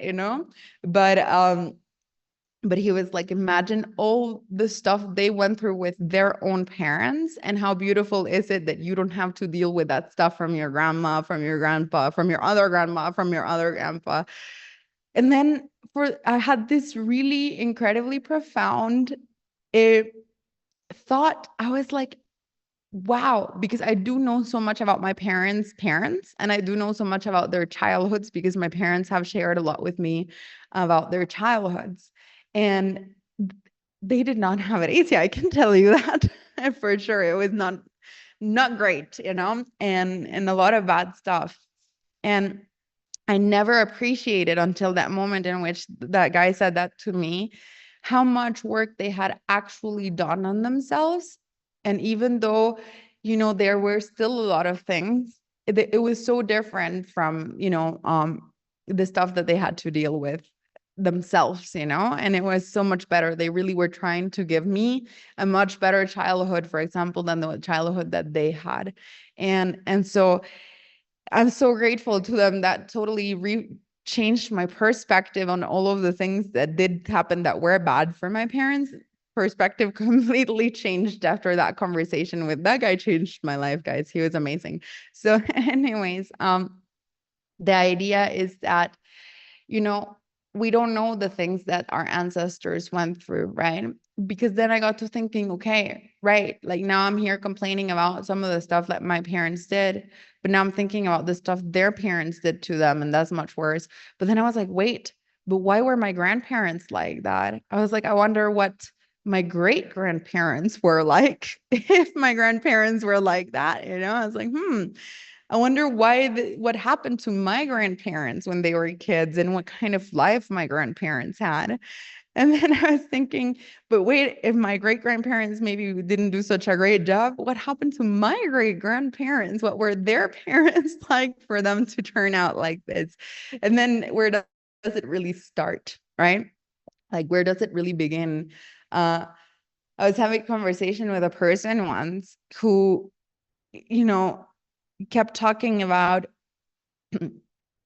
But he was like, imagine all the stuff they went through with their own parents, and how beautiful is it that you don't have to deal with that stuff from your grandma, from your grandpa, from your other grandma, from your other grandpa. And then I had this really incredibly profound uh, thought. I was like, wow, because I do know so much about my parents' parents, and I do know so much about their childhoods, because my parents have shared a lot with me about their childhoods. And they did not have it easy, I can tell you that for sure. It was not great, and a lot of bad stuff. And I never appreciated, until that moment in which that guy said that to me, how much work they had actually done on themselves. And even though, there were still a lot of things, it was so different from, the stuff that they had to deal with themselves. And it was so much better. They really were trying to give me a much better childhood, for example, than the childhood that they had. And so I'm so grateful to them. That totally changed my perspective on all of the things that did happen that were bad for my parents. perspective completely changed after that conversation with that guy. Changed my life, guys. He was amazing. So anyways, the idea is that, you know, we don't know the things that our ancestors went through, right? Because then I got to thinking, okay, right, like now I'm here complaining about some of the stuff that my parents did, but now I'm thinking about the stuff their parents did to them, and that's much worse. But then I was like, wait, but why were my grandparents like that? I was like, I wonder what my great grandparents were like if my grandparents were like that, you know? I was like, I wonder what happened to my grandparents when they were kids and what kind of life my grandparents had. And then I was thinking, but wait, if my great grandparents maybe didn't do such a great job, what happened to my great grandparents? What were their parents like for them to turn out like this? And then where does it really start, right? Like, where does it really begin? I was having a conversation with a person once who, you know, kept talking about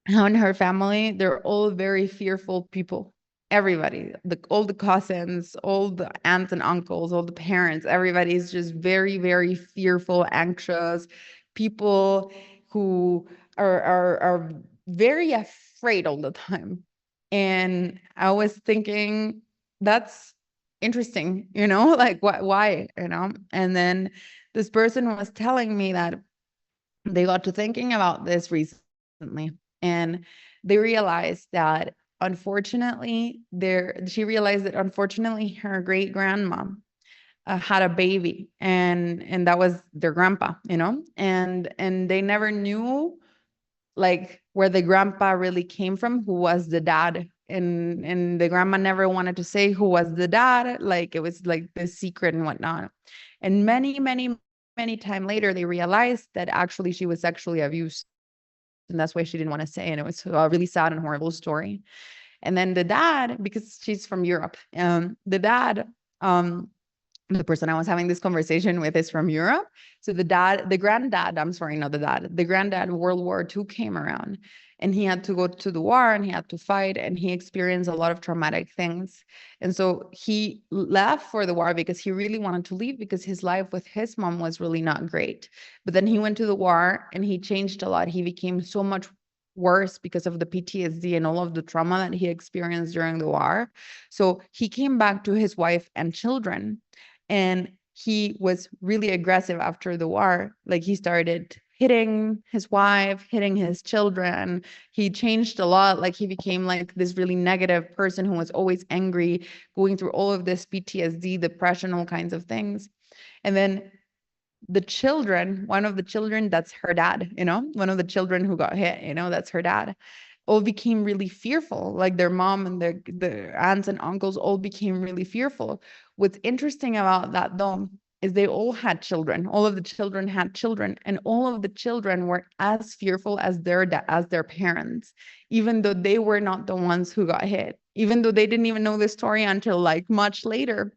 how in her family, they're all very fearful people. Everybody, all the cousins, all the aunts and uncles, all the parents, everybody's just very, very fearful, anxious people who are very afraid all the time. And I was thinking, that's interesting, you know, like why, you know? And then this person was telling me that they got to thinking about this recently, and they realized that she realized that unfortunately her great grandma had a baby, and that was their grandpa, you know, and they never knew like where the grandpa really came from, who was the dad. And the grandma never wanted to say who was the dad, like it was like the secret and whatnot. And many time later they realized that actually she was sexually abused, and that's why she didn't want to say. And it was a really sad and horrible story. And then the dad, because she's from Europe, the dad, the person I was having this conversation with is from Europe. So the granddad, I'm sorry, not the dad, the granddad, World War II came around, and he had to go to the war, and he had to fight, and he experienced a lot of traumatic things. And so he left for the war because he really wanted to leave, because his life with his mom was really not great. But then he went to the war and he changed a lot. He became so much worse because of the PTSD and all of the trauma that he experienced during the war. So he came back to his wife and children, and he was really aggressive after the war. Like he started hitting his wife, hitting his children. He changed a lot. Like he became like this really negative person who was always angry, going through all of this PTSD, depression, all kinds of things. And then the children, one of the children, that's her dad, you know, one of the children who got hit, you know, that's her dad, all became really fearful. Like their mom and their aunts and uncles all became really fearful. What's interesting about that though is they all had children. All of the children had children, and all of the children were as fearful as their parents, even though they were not the ones who got hit, even though they didn't even know the story until like much later.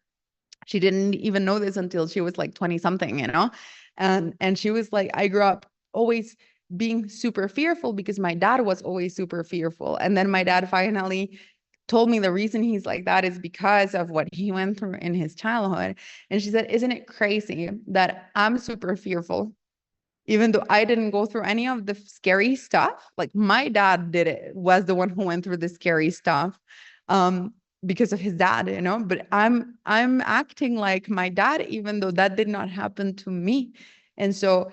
She didn't even know this until she was like 20 something, you know? And she was like, I grew up always being super fearful because my dad was always super fearful. And then my dad finally told me the reason he's like that is because of what he went through in his childhood. And she said, isn't it crazy that I'm super fearful, even though I didn't go through any of the scary stuff? Like my dad was the one who went through the scary stuff. Because of his dad, you know, but I'm acting like my dad, even though that did not happen to me. And so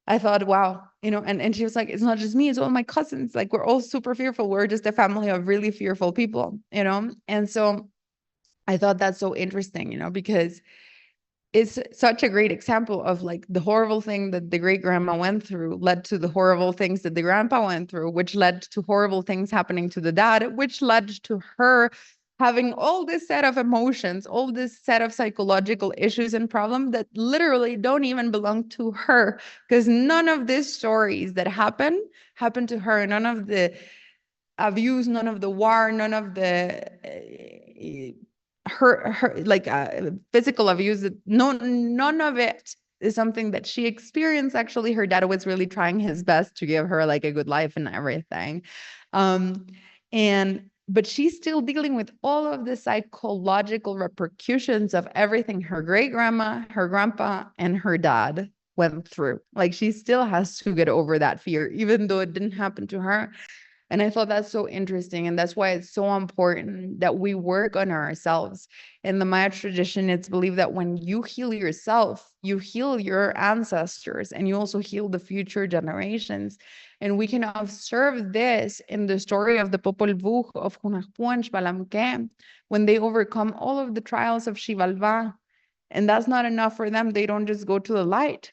I thought, wow, you know, and she was like, it's not just me, it's all my cousins. Like we're all super fearful. We're just a family of really fearful people, you know? And so I thought that's so interesting, you know, because it's such a great example of like the horrible thing that the great grandma went through led to the horrible things that the grandpa went through, which led to horrible things happening to the dad, which led to her having all this set of emotions, all this set of psychological issues and problems that literally don't even belong to her, because none of these stories that happened to her. None of the abuse, none of the war, none of the her like physical abuse, none of it is something that she experienced. Actually, her dad was really trying his best to give her like a good life and everything. And but she's still dealing with all of the psychological repercussions of everything her great grandma, her grandpa, and her dad went through. Like she still has to get over that fear, even though it didn't happen to her. And I thought that's so interesting. And that's why it's so important that we work on ourselves. In the Maya tradition, it's believed that when you heal yourself, you heal your ancestors and you also heal the future generations. And we can observe this in the story of the Popol Vuh of Hunahpu and Xbalamque, when they overcome all of the trials of Xibalbá. And that's not enough for them. They don't just go to the light.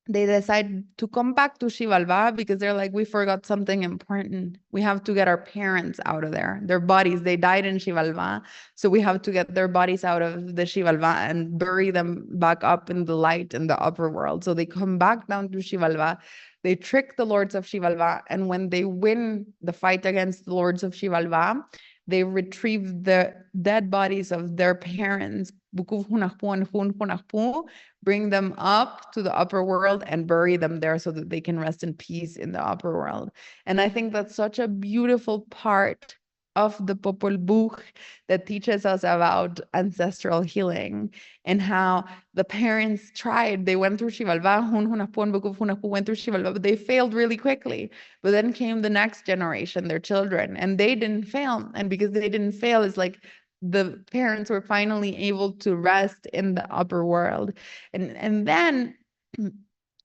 They decide to come back to Xibalbá because they're like, we forgot something important. We have to get our parents out of there. Their bodies, they died in Xibalbá. So we have to get their bodies out of the Xibalbá and bury them back up in the light in the upper world. So they come back down to Xibalbá. They trick the lords of Xibalbá. And when they win the fight against the lords of Xibalbá, they retrieve the dead bodies of their parents, Bukuf Hunahpu and Hun Hunahpu, bring them up to the upper world and bury them there so that they can rest in peace in the upper world. And I think that's such a beautiful part of the Popol Vuh that teaches us about ancestral healing and how the parents tried. They went through Xibalbá, Hun Hunahpu and Bukuf Hunahpu went through Xibalbá, but they failed really quickly. But then came the next generation, their children, and they didn't fail. And because they didn't fail, it's like the parents were finally able to rest in the upper world. And then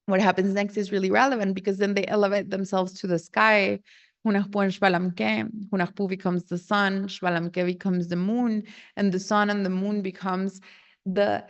what happens next is really relevant because then they elevate themselves to the sky. Hunahpu and Xbalamque. Hunahpu becomes the sun, Xbalamque becomes the moon, and the sun and the moon becomes the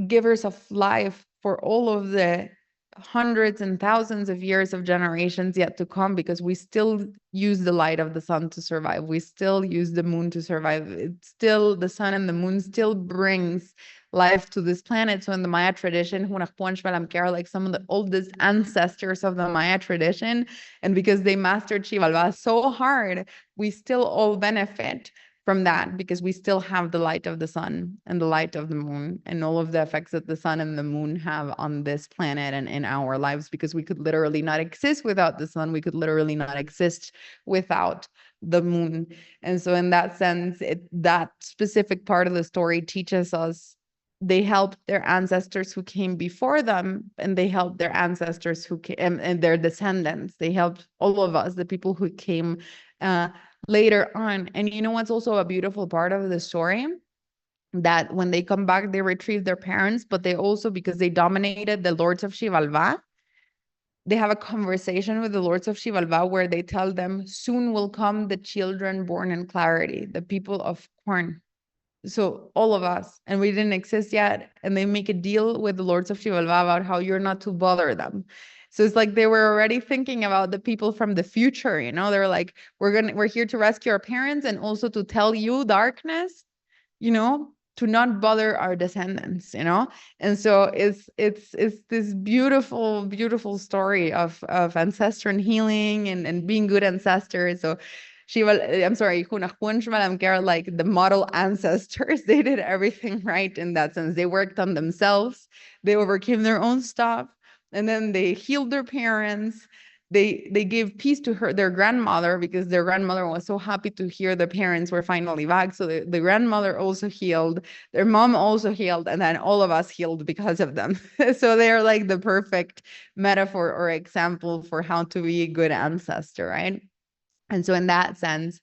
givers of life for all of the hundreds and thousands of years of generations yet to come, because we still use the light of the sun to survive. We still use the moon to survive. It's still, the sun and the moon still brings life to this planet. So in the Maya tradition, Hunahpu and Xbalamque are like some of the oldest ancestors of the Maya tradition. And because they mastered Xibalbá so hard, we still all benefit from that because we still have the light of the sun and the light of the moon and all of the effects that the sun and the moon have on this planet and in our lives, because we could literally not exist without the sun. We could literally not exist without the moon. And so in that sense, that specific part of the story teaches us they helped their ancestors who came before them, and they helped their ancestors who came and their descendants. They helped all of us, the people who came later on. And you know what's also a beautiful part of the story? That when they come back, they retrieve their parents, but they also, because they dominated the lords of Xibalbá, they have a conversation with the lords of Xibalbá where they tell them, soon will come the children born in clarity, the people of corn. So all of us, and we didn't exist yet. And they make a deal with the lords of Xibalbá about how you're not to bother them. So it's like they were already thinking about the people from the future, you know, they're like, we're here to rescue our parents and also to tell you, darkness, you know, to not bother our descendants, you know. And so it's this beautiful, beautiful story of ancestor and healing and being good ancestors. So I'm sorry, Hunahpu and Xbalamque are like the model ancestors. They did everything right in that sense. They worked on themselves, they overcame their own stuff, and then they healed their parents. They gave peace to their grandmother, because their grandmother was so happy to hear the parents were finally back. So the grandmother also healed, their mom also healed, and then all of us healed because of them. So they're like the perfect metaphor or example for how to be a good ancestor, right? And so in that sense,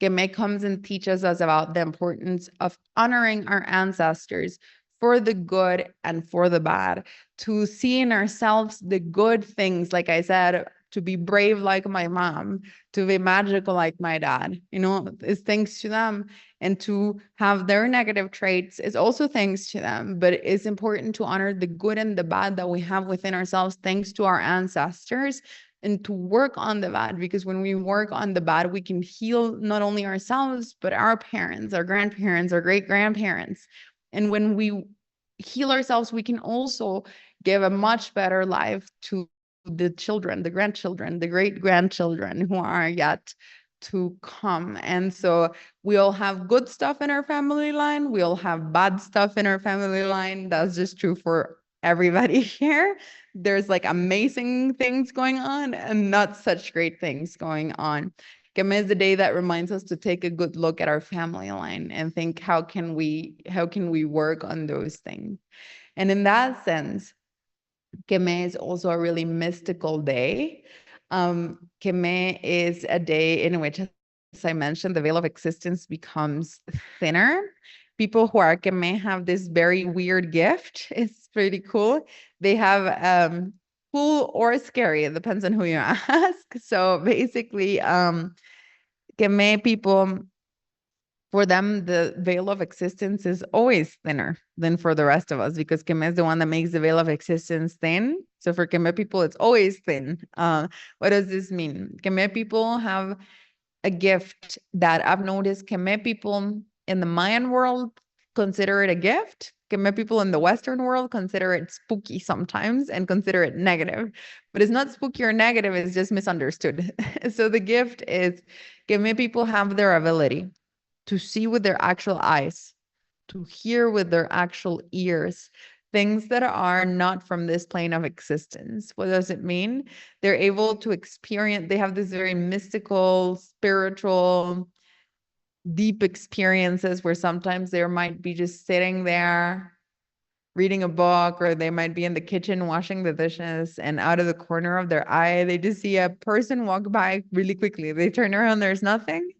Geme comes and teaches us about the importance of honoring our ancestors for the good and for the bad, to see in ourselves the good things, like I said, to be brave like my mom, to be magical like my dad, you know, is thanks to them. And to have their negative traits is also thanks to them. But it's important to honor the good and the bad that we have within ourselves, thanks to our ancestors, and to work on the bad, because when we work on the bad, we can heal not only ourselves, but our parents, our grandparents, our great-grandparents. And when we heal ourselves, we can also give a much better life to the children, the grandchildren, the great-grandchildren who are yet to come. And so we all have good stuff in our family line. We all have bad stuff in our family line. That's just true for everybody here. There's like amazing things going on and not such great things going on. Keme is the day that reminds us to take a good look at our family line and think how can we work on those things. And in that sense, Keme is also a really mystical day. Keme is a day in which, as I mentioned, the veil of existence becomes thinner. People who are Keme have this very weird gift. It's pretty cool. They have cool or scary. It depends on who you ask. So basically, Keme people, for them, the veil of existence is always thinner than for the rest of us, because Keme is the one that makes the veil of existence thin. So for Keme people, it's always thin. What does this mean? Keme people have a gift that I've noticed Keme people in the Mayan world consider it a gift. Keme people in the Western world consider it spooky sometimes and consider it negative. But it's not spooky or negative, it's just misunderstood. So the gift is Keme people have their ability to see with their actual eyes, to hear with their actual ears, things that are not from this plane of existence. What does it mean? They're able to experience, they have this very mystical, spiritual, deep experiences where sometimes they might be just sitting there reading a book, or they might be in the kitchen washing the dishes, and out of the corner of their eye, they just see a person walk by really quickly. They turn around, there's nothing.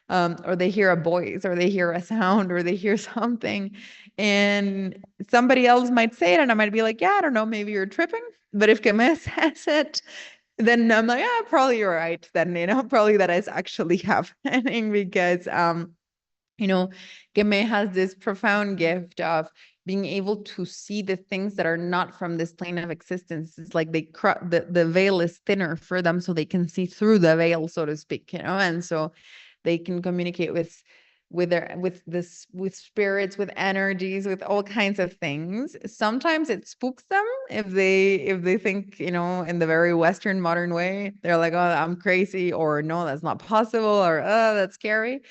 Or they hear a voice, or they hear a sound, or they hear something, and somebody else might say it, and I might be like, yeah, I don't know, maybe you're tripping. But if Keme says it, then I'm like, yeah, probably you're right. Then, probably that is actually happening, because, Keme has this profound gift of being able to see the things that are not from this plane of existence. It's like the veil is thinner for them, so they can see through the veil, so to speak, and so they can communicate with spirits, with energies, with all kinds of things. Sometimes it spooks them if they think, in the very Western modern way. They're like, oh, I'm crazy, or no, that's not possible, or oh, that's scary.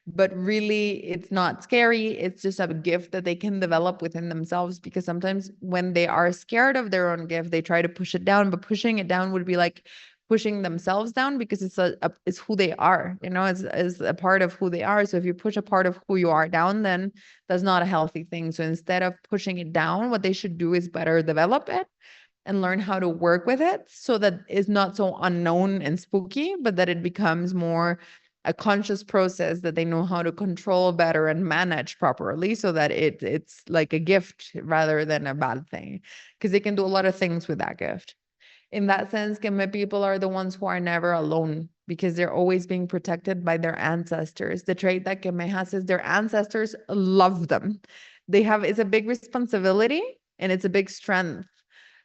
But really, it's not scary. It's just a gift that they can develop within themselves, because sometimes when they are scared of their own gift, they try to push it down, but pushing it down would be like pushing themselves down, because it's who they are, it's a part of who they are. So if you push a part of who you are down, then that's not a healthy thing. So instead of pushing it down, what they should do is better develop it and learn how to work with it, so that it's not so unknown and spooky, but that it becomes more a conscious process that they know how to control better and manage properly, so that it's like a gift rather than a bad thing, because they can do a lot of things with that gift. In that sense, Keme people are the ones who are never alone, because they're always being protected by their ancestors. The trait that Keme has is their ancestors love them. It's a big responsibility and it's a big strength.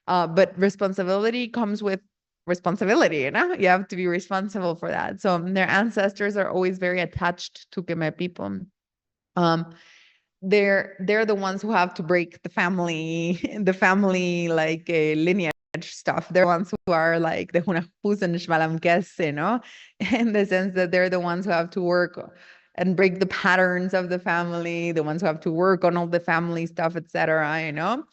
But responsibility comes with responsibility, you have to be responsible for that. So their ancestors are always very attached to Keme people. They're the ones who have to break the family like lineage stuff. They're the ones who are like the Hunahpus and in the sense that they're the ones who have to work and break the patterns of the family, the ones who have to work on all the family stuff, etc.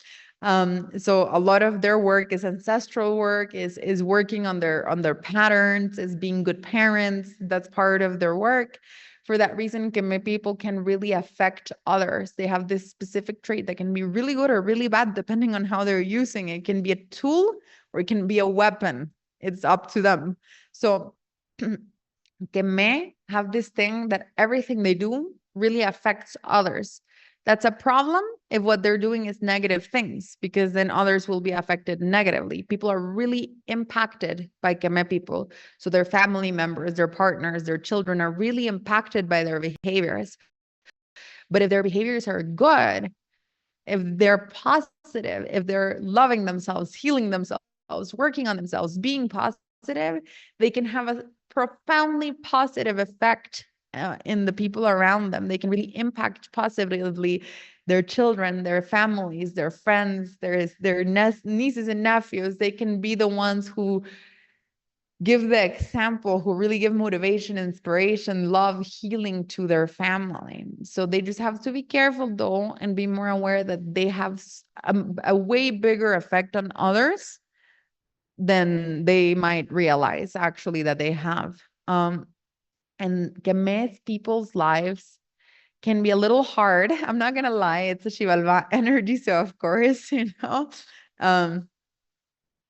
So a lot of their work is ancestral work, is working on their patterns, is being good parents. That's part of their work. For that reason, Keme people can really affect others. They have this specific trait that can be really good or really bad, depending on how they're using it. It can be a tool or it can be a weapon. It's up to them. So Keme have this thing that everything they do really affects others. That's a problem if what they're doing is negative things, because then others will be affected negatively. People are really impacted by Keme people. So their family members, their partners, their children are really impacted by their behaviors. But if their behaviors are good, if they're positive, if they're loving themselves, healing themselves, working on themselves, being positive, they can have a profoundly positive effect in the people around them. They can really impact positively their children, their families, their friends, their nieces and nephews. They can be the ones who give the example, who really give motivation, inspiration, love, healing to their family. So they just have to be careful, though, and be more aware that they have a way bigger effect on others than they might realize actually that they have. And Games people's lives can be a little hard. I'm not gonna lie, it's a Xibalbá energy, so of course, Um,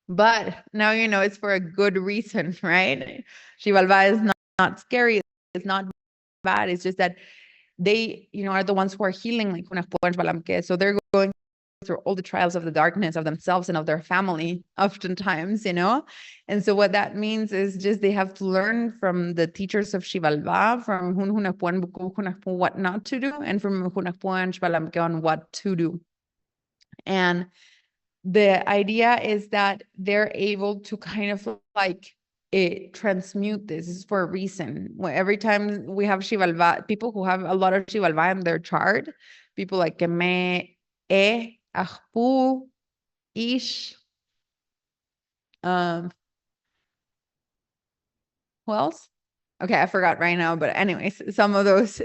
but now you know it's for a good reason, right? Xibalbá is not scary, it's not bad, it's just that they, are the ones who are healing, like so they're going through all the trials of the darkness of themselves and of their family, oftentimes, And so what that means is just they have to learn from the teachers of Xibalbá, from what not to do, and from on what to do. And the idea is that they're able to kind of like transmute this. This is for a reason. Every time we have Xibalbá, people who have a lot of Xibalbá in their chart, people like Keme, Ahpu, Ish, who else? Okay, I forgot right now, but anyways, some of those,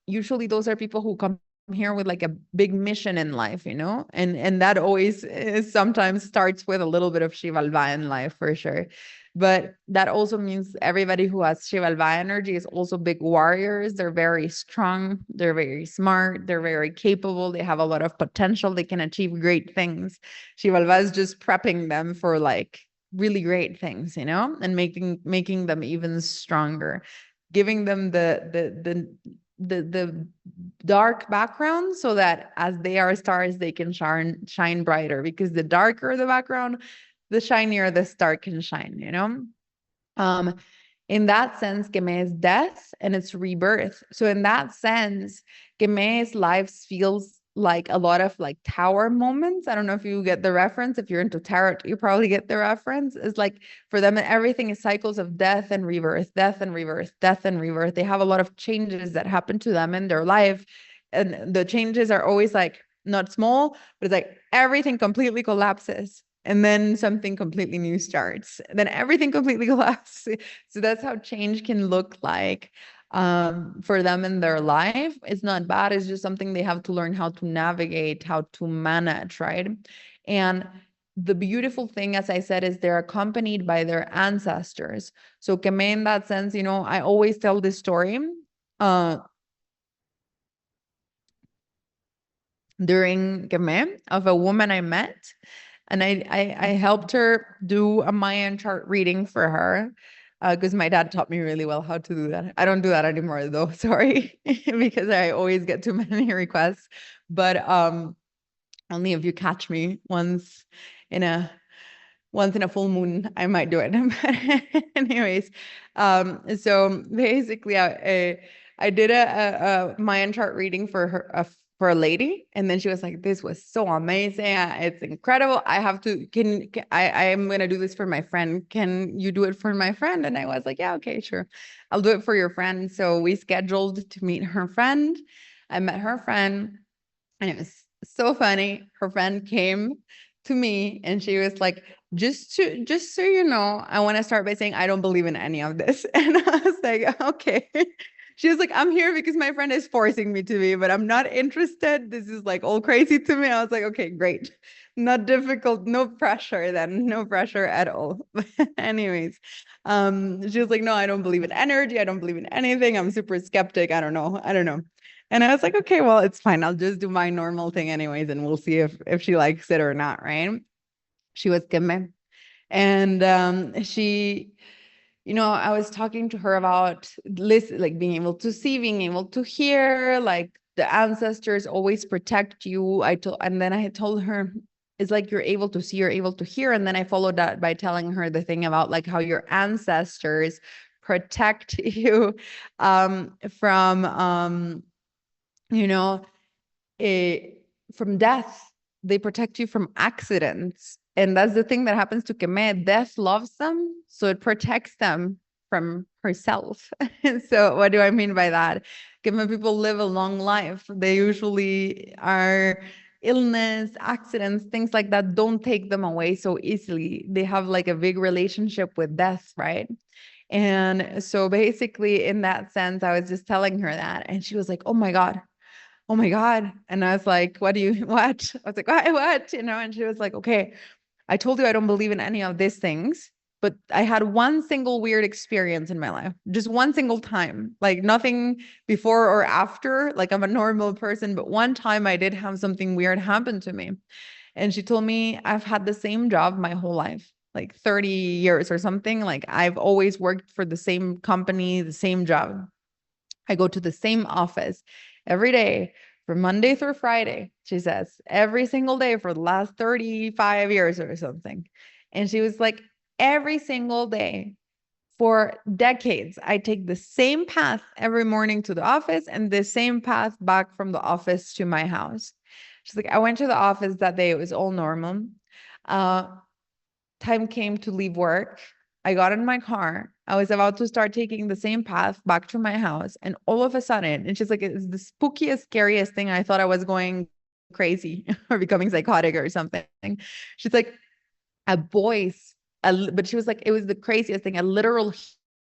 usually those are people who come here with like a big mission in life, and that always sometimes starts with a little bit of Xibalbá in life for sure. But that also means everybody who has Xibalbá energy is also big warriors. They're very strong, they're very smart, they're very capable, they have a lot of potential, they can achieve great things. Xibalbá is just prepping them for like really great things, and making them even stronger, giving them the dark background so that as they are stars, they can shine brighter, because the darker the background, the shinier the star can shine, in that sense, Keme is death and it's rebirth. So in that sense, Keme's life feels like a lot of like tower moments. I don't know if you get the reference. If you're into tarot, you probably get the reference. It's like for them, everything is cycles of death and rebirth, death and rebirth, death and rebirth. They have a lot of changes that happen to them in their life. And the changes are always like not small, but it's like everything completely collapses. And then something completely new starts. And then everything completely collapses. So that's how change can look like for them in their life. It's not bad. It's just something they have to learn how to navigate, how to manage, right? And the beautiful thing, as I said, is they're accompanied by their ancestors. So Keme, in that sense, I always tell this story during Keme of a woman I met. And I helped her do a Mayan chart reading for her because my dad taught me really well how to do that. I don't do that anymore though, sorry, because I always get too many requests. But only if you catch me in a once in a full moon, I might do it. But anyways, so basically, I did a Mayan chart reading for her, for a lady, and then she was like, "This was so amazing! It's incredible. I have to. I am gonna do this for my friend. Can you do it for my friend?" And I was like, "Yeah, okay, sure. I'll do it for your friend." So we scheduled to meet her friend. I met her friend, and it was so funny. Her friend came to me and she was like, just so you know, I want to start by saying I don't believe in any of this. And I was like, okay. She was like, I'm here because my friend is forcing me to be, but I'm not interested. This is like all crazy to me. I was like, okay, great. Not difficult, no pressure then, no pressure at all. Anyways, she was like, no, I don't believe in energy. I don't believe in anything. I'm super skeptic. I don't know. And I was like, okay, well, it's fine. I'll just do my normal thing anyways, and we'll see if she likes it or not, right? She was Kemme. And she, I was talking to her about like being able to see, being able to hear, like the ancestors always protect you. And then I told her, it's like you're able to see, you're able to hear. And then I followed that by telling her the thing about like how your ancestors protect you from you know, from death. They protect you from accidents. And that's the thing that happens to Keme. Death loves them, so it protects them from herself. So what do I mean by that? Keme people live a long life. They usually are illness, accidents, things like that don't take them away so easily. They have like a big relationship with death, right? And so basically in that sense, I was just telling her that, and she was like, oh my God, oh my God. And I was like, what? I was like, what? And she was like, okay, I told you I don't believe in any of these things. but I had one single weird experience in my life, just one single time, like nothing before or after. Like I'm a normal person, but one time I did have something weird happen to me. And she told me, I've had the same job my whole life, like 30 years or something. Like I've always worked for the same company, the same job. I go to the same office every day from Monday through Friday, she says, every single day for the last 35 years or something. And she was like, every single day for decades, I take the same path every morning to the office and the same path back from the office to my house. She's like, I went to the office that day. It was all normal. Uh, Time came to leave work. I got in my car. I was about to start taking the same path back to my house. And all of a sudden, and she's like, it's the spookiest, scariest thing. I thought I was going crazy or becoming psychotic or something. She's like, a voice, but she was like, it was the craziest thing, a literal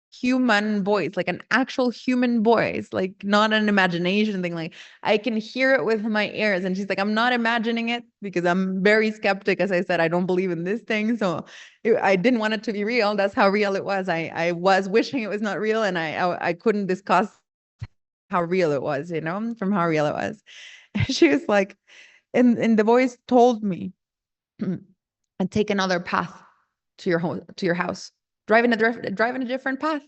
human voice, like an actual human voice, like not an imagination thing. Like I can hear it with my ears. And she's like, I'm not imagining it because I'm very skeptic. As I said, I don't believe in this thing. So I didn't want it to be real. That's how real it was. I was wishing it was not real. And I couldn't discuss how real it was, from how real it was. And she was like, and the voice told me, and take another path to your home, to your house. Drive in a different path.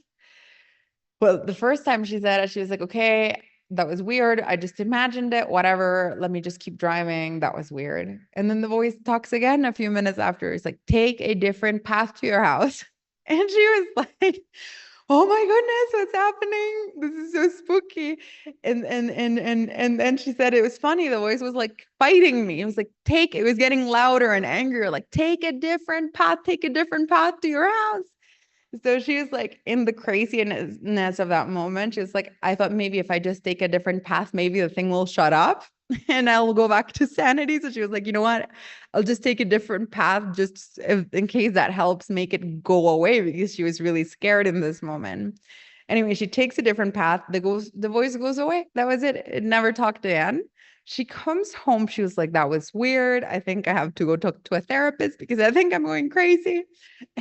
Well, the first time she said it, she was like, okay, that was weird. I just imagined it, whatever. Let me just keep driving. That was weird. And then the voice talks again a few minutes after. It's like, take a different path to your house. And she was like, oh my goodness, what's happening? This is so spooky. And then she said it was funny. The voice was like fighting me. It was like, it was getting louder and angrier, like take a different path to your house. So she was like in the craziness of that moment. She was like, I thought maybe if I just take a different path, maybe the thing will shut up and I'll go back to sanity. So she was like, you know what? I'll just take a different path just in case that helps make it go away, because she was really scared in this moment. Anyway, she takes a different path. The voice goes away. That was it. It never talked again. She comes home. She was like, that was weird. I think I have to go talk to a therapist because I think I'm going crazy.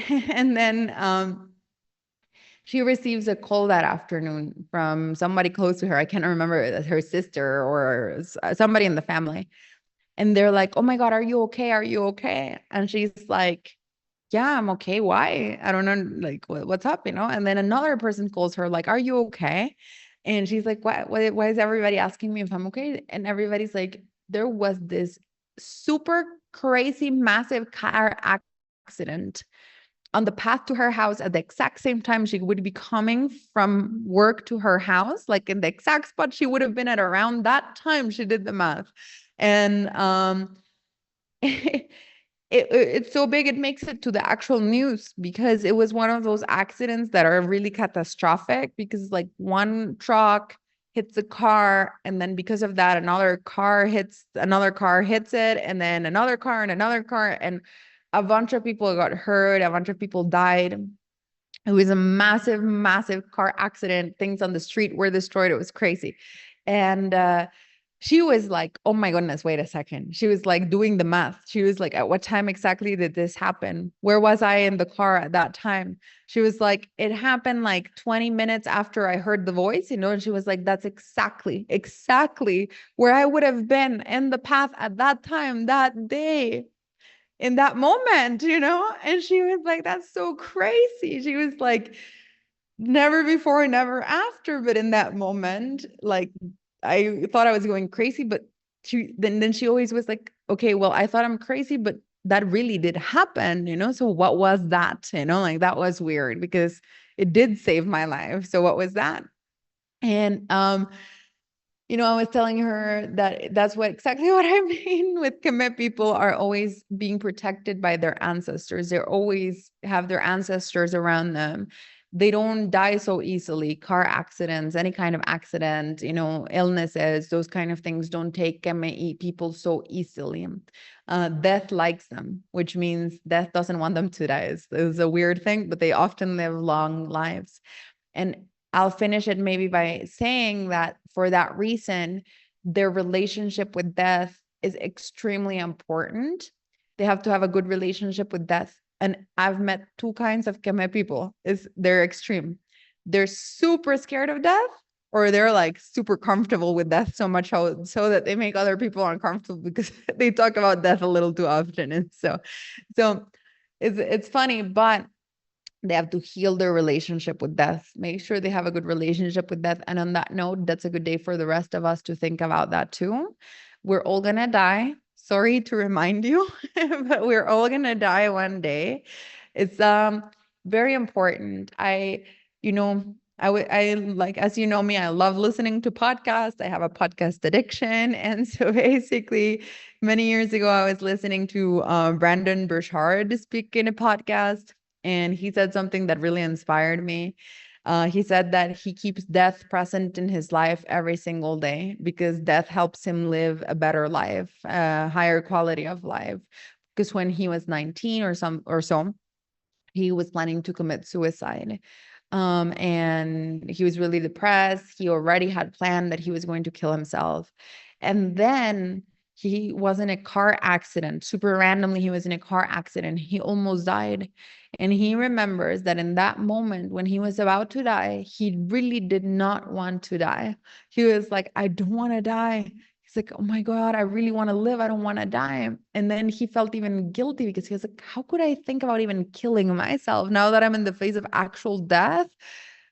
And then she receives a call that afternoon from somebody close to her. I can't remember, her sister or somebody in the family. And they're like, oh my God, are you okay? Are you okay? And she's like, yeah, I'm okay. Why? I don't know. Like, what's up? And then another person calls her like, are you okay? And she's like, why is everybody asking me if I'm okay? And everybody's like, there was this super crazy, massive car accident on the path to her house at the exact same time she would be coming from work to her house, like in the exact spot she would have been at around that time. She did the math. And it's so big it makes it to the actual news, because it was one of those accidents that are really catastrophic, because like one truck hits a car, and then because of that another car hits it, and then another car and another car, and a bunch of people got hurt, a bunch of people died. It was a massive, massive car accident. Things on the street were destroyed. It was crazy. And she was like, oh my goodness, wait a second. She was like doing the math. She was like, at what time exactly did this happen? Where was I in the car at that time? She was like, it happened like 20 minutes after I heard the voice, and she was like, that's exactly where I would have been in the path at that time, that day, in that moment, And she was like, that's so crazy. She was like, never before, never after, but in that moment, like I thought I was going crazy, but then she always was like, okay, well, I thought I'm crazy, but that really did happen, so what was that? Like that was weird because it did save my life. So what was that? And I was telling her that that's exactly what I mean with commit. People are always being protected by their ancestors. They always have their ancestors around them. They don't die so easily. Car accidents, any kind of accident, illnesses, those kind of things don't take commit people so easily. Death likes them, which means death doesn't want them to die. It's a weird thing, but they often live long lives. And I'll finish it maybe by saying that for that reason, their relationship with death is extremely important. They have to have a good relationship with death And I've met two kinds of Keme people. They're extreme. They're super scared of death, or they're like super comfortable with death so much so that they make other people uncomfortable because they talk about death a little too often. And so it's funny, but they have to heal their relationship with death, make sure they have a good relationship with death. And on that note, that's a good day for the rest of us to think about that too. We're all gonna die. Sorry to remind you, but we're all gonna die one day. It's very important. You know, I like, as you know me, I love listening to podcasts. I have a podcast addiction. And so basically, many years ago, I was listening to Brandon Burchard speak in a podcast, and he said something that really inspired me. He said that he keeps death present in his life every single day because death helps him live a better life, a higher quality of life. Because when he was 19 or so, he was planning to commit suicide. And he was really depressed. He already had planned that he was going to kill himself. And then he was in a car accident. Super randomly, he was in a car accident. He almost died. And he remembers that in that moment when he was about to die, he really did not want to die. He was like, I don't want to die. He's like, oh my God, I really want to live. I don't want to die. And then he felt even guilty because he was like, how could I think about even killing myself now that I'm in the face of actual death?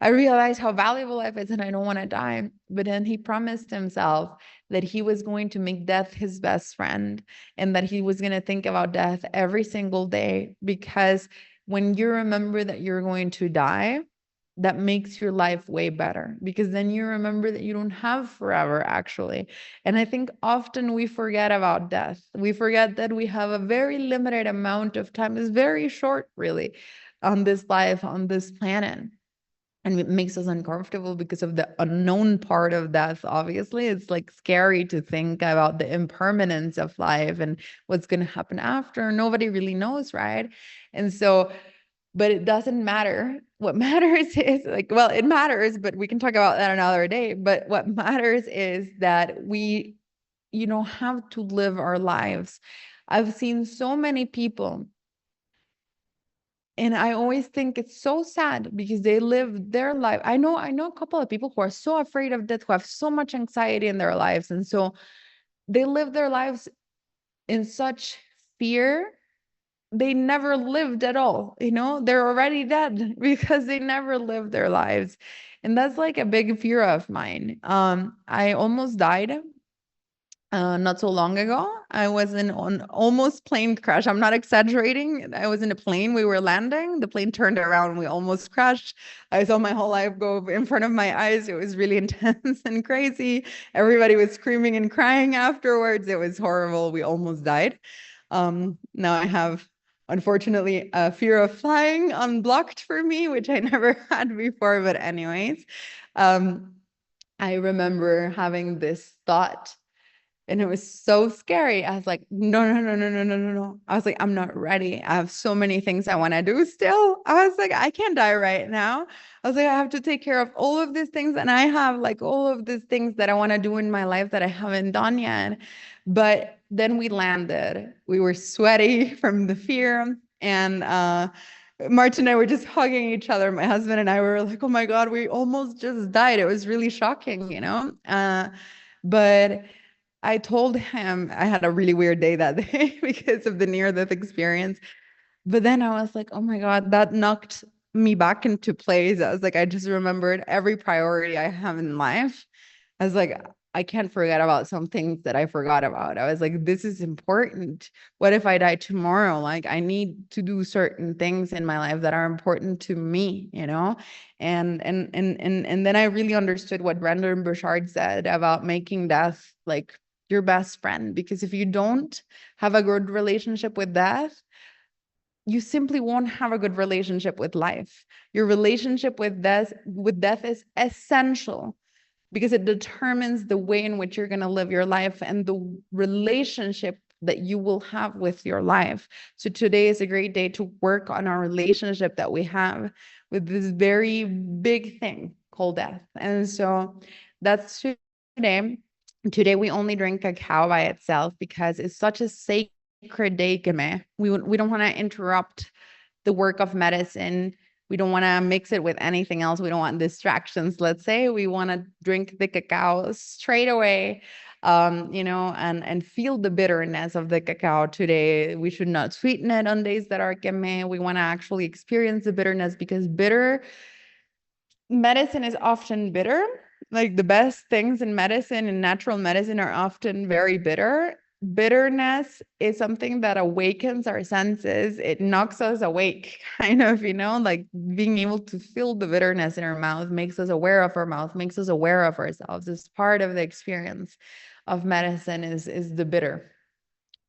I realize how valuable life is and I don't want to die. But then he promised himself that he was going to make death his best friend and that he was going to think about death every single day, because when you remember that you're going to die, that makes your life way better, because then you remember that you don't have forever, actually. And I think often we forget about death. We forget that we have a very limited amount of time. It's very short, really, on this life, on this planet. And it makes us uncomfortable because of the unknown part of death. Obviously, it's like scary to think about the impermanence of life and what's going to happen after. Nobody really knows, right? And so, but it doesn't matter. What matters is like, well, it matters, but we can talk about that another day. But what matters is that we, have to live our lives. I've seen so many people, and I always think it's so sad because they live their life. I know a couple of people who are so afraid of death, who have so much anxiety in their lives. And so they live their lives in such fear. They never lived at all. They're already dead because they never lived their lives. And that's like a big fear of mine. I almost died not so long ago. I was in an almost plane crash. I'm not exaggerating. I was in a plane. We were landing. The plane turned around. We almost crashed. I saw my whole life go in front of my eyes. It was really intense and crazy. Everybody was screaming and crying afterwards. It was horrible. We almost died. Now I have, unfortunately, a fear of flying unblocked for me, which I never had before. But anyways, I remember having this thought, and it was so scary. I was like, no, no, no, no, no, no, no, no. I was like, I'm not ready. I have so many things I want to do still. I was like, I can't die right now. I was like, I have to take care of all of these things. And I have like all of these things that I want to do in my life that I haven't done yet. But then we landed. We were sweaty from the fear. And Martin and I were just hugging each other. My husband and I were like, oh my God, we almost just died. It was really shocking. But I told him I had a really weird day that day because of the near-death experience. But then I was like, oh my God, that knocked me back into place. I was like, I just remembered every priority I have in life. I was like, I can't forget about some things that I forgot about. I was like, this is important. What if I die tomorrow? Like, I need to do certain things in my life that are important to me. And then I really understood what Brandon Burchard said about making death like your best friend. Because if you don't have a good relationship with death, you simply won't have a good relationship with life. Your relationship with death is essential because it determines the way in which you're going to live your life and the relationship that you will have with your life. So today is a great day to work on our relationship that we have with this very big thing called death. And so that's today. Today we only drink cacao by itself because it's such a sacred day. We don't want to interrupt the work of medicine. We don't want to mix it with anything else. We don't want distractions, let's say. We want to drink the cacao straight away, and feel the bitterness of the cacao today. We should not sweeten it on days that are queme. We want to actually experience the bitterness, because bitter medicine is often bitter. Like the best things in medicine and natural medicine are often very bitter. Bitterness is something that awakens our senses. It knocks us awake, kind of, like being able to feel the bitterness in our mouth makes us aware of our mouth, makes us aware of ourselves. It's part of the experience of medicine is the bitter.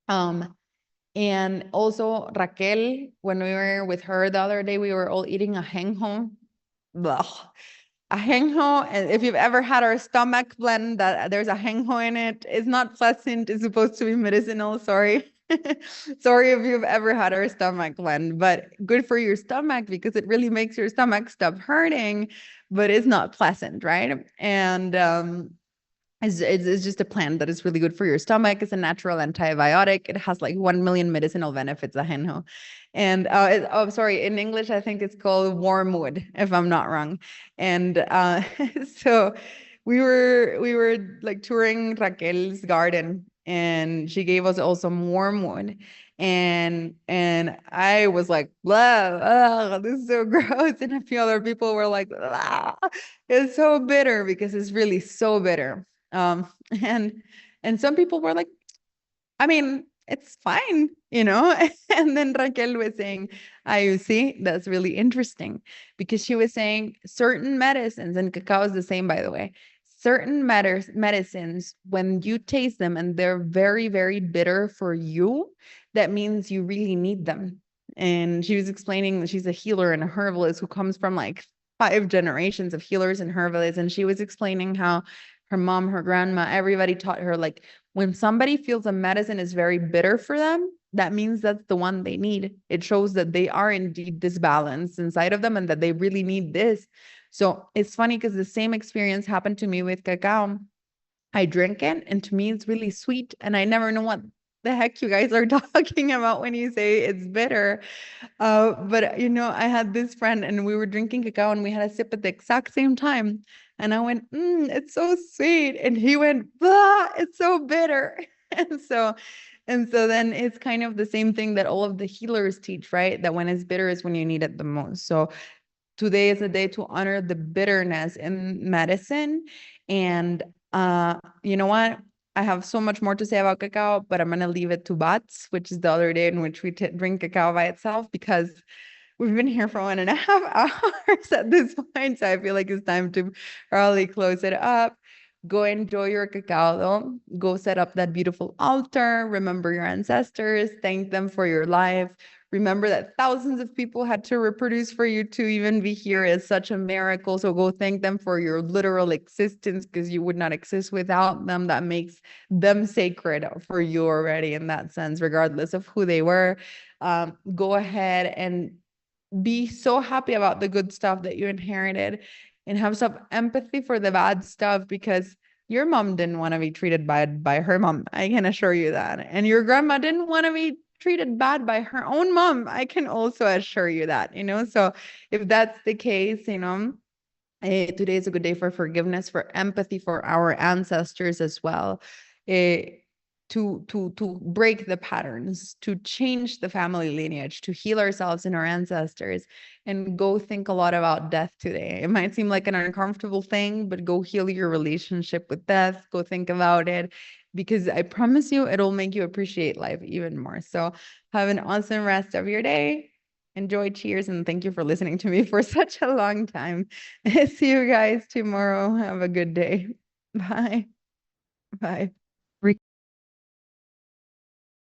And also Raquel, when we were with her the other day, we were all eating a ajenjo. Ajenjo, and if you've ever had our stomach blend, that there's ajenjo in it, it's not pleasant. It's supposed to be medicinal. Sorry. Sorry if you've ever had our stomach blend, but good for your stomach because it really makes your stomach stop hurting, but it's not pleasant, right? And it's just a plant that is really good for your stomach. It's a natural antibiotic. It has like 1 million medicinal benefits, ajenjo. And sorry, in English, I think it's called wormwood, if I'm not wrong. And so we were like touring Raquel's garden, and she gave us all some wormwood. And I was like, blah, this is so gross. And a few other people were like, blah, it's so bitter, because it's really so bitter. Um, and some people were like, I mean, it's fine, And then Raquel was saying, you see, that's really interesting, because she was saying certain medicines, and cacao is the same, by the way, certain medicines, when you taste them and they're very, very bitter for you, that means you really need them. And she was explaining that she's a healer and a herbalist who comes from like 5 generations of healers and herbalists. And she was explaining how her mom, her grandma, everybody taught her, like, when somebody feels a medicine is very bitter for them, that means that's the one they need. It shows that they are indeed disbalanced inside of them and that they really need this. So it's funny because the same experience happened to me with cacao. I drink it, and to me it's really sweet, and I never know what the heck you guys are talking about when you say it's bitter. But I had this friend, and we were drinking cacao, and we had a sip at the exact same time. And I went, it's so sweet. And he went, blah, it's so bitter. And so then it's kind of the same thing that all of the healers teach, right? That when it's bitter is when you need it the most. So today is a day to honor the bitterness in medicine. And you know what? I have so much more to say about cacao, but I'm going to leave it to Bats, which is the other day in which we drink cacao by itself, because we've been here for 1.5 hours at this point. So I feel like it's time to probably close it up. Go enjoy your cacao, though. Go set up that beautiful altar. Remember your ancestors. Thank them for your life. Remember that thousands of people had to reproduce for you to even be here. Is such a miracle. So go thank them for your literal existence, because you would not exist without them. That makes them sacred for you already in that sense, regardless of who they were. Go ahead and be so happy about the good stuff that you inherited, and have some empathy for the bad stuff, because your mom didn't want to be treated bad by her mom. I can assure you that. And your grandma didn't want to be treated bad by her own mom. I can also assure you that, so if that's the case, today is a good day for forgiveness, for empathy for our ancestors as well. To break the patterns, to change the family lineage, to heal ourselves and our ancestors, and go think a lot about death today. It might seem like an uncomfortable thing, but go heal your relationship with death. Go think about it, because I promise you, it'll make you appreciate life even more. So have an awesome rest of your day. Enjoy. Cheers. And thank you for listening to me for such a long time. See you guys tomorrow. Have a good day. Bye. Bye.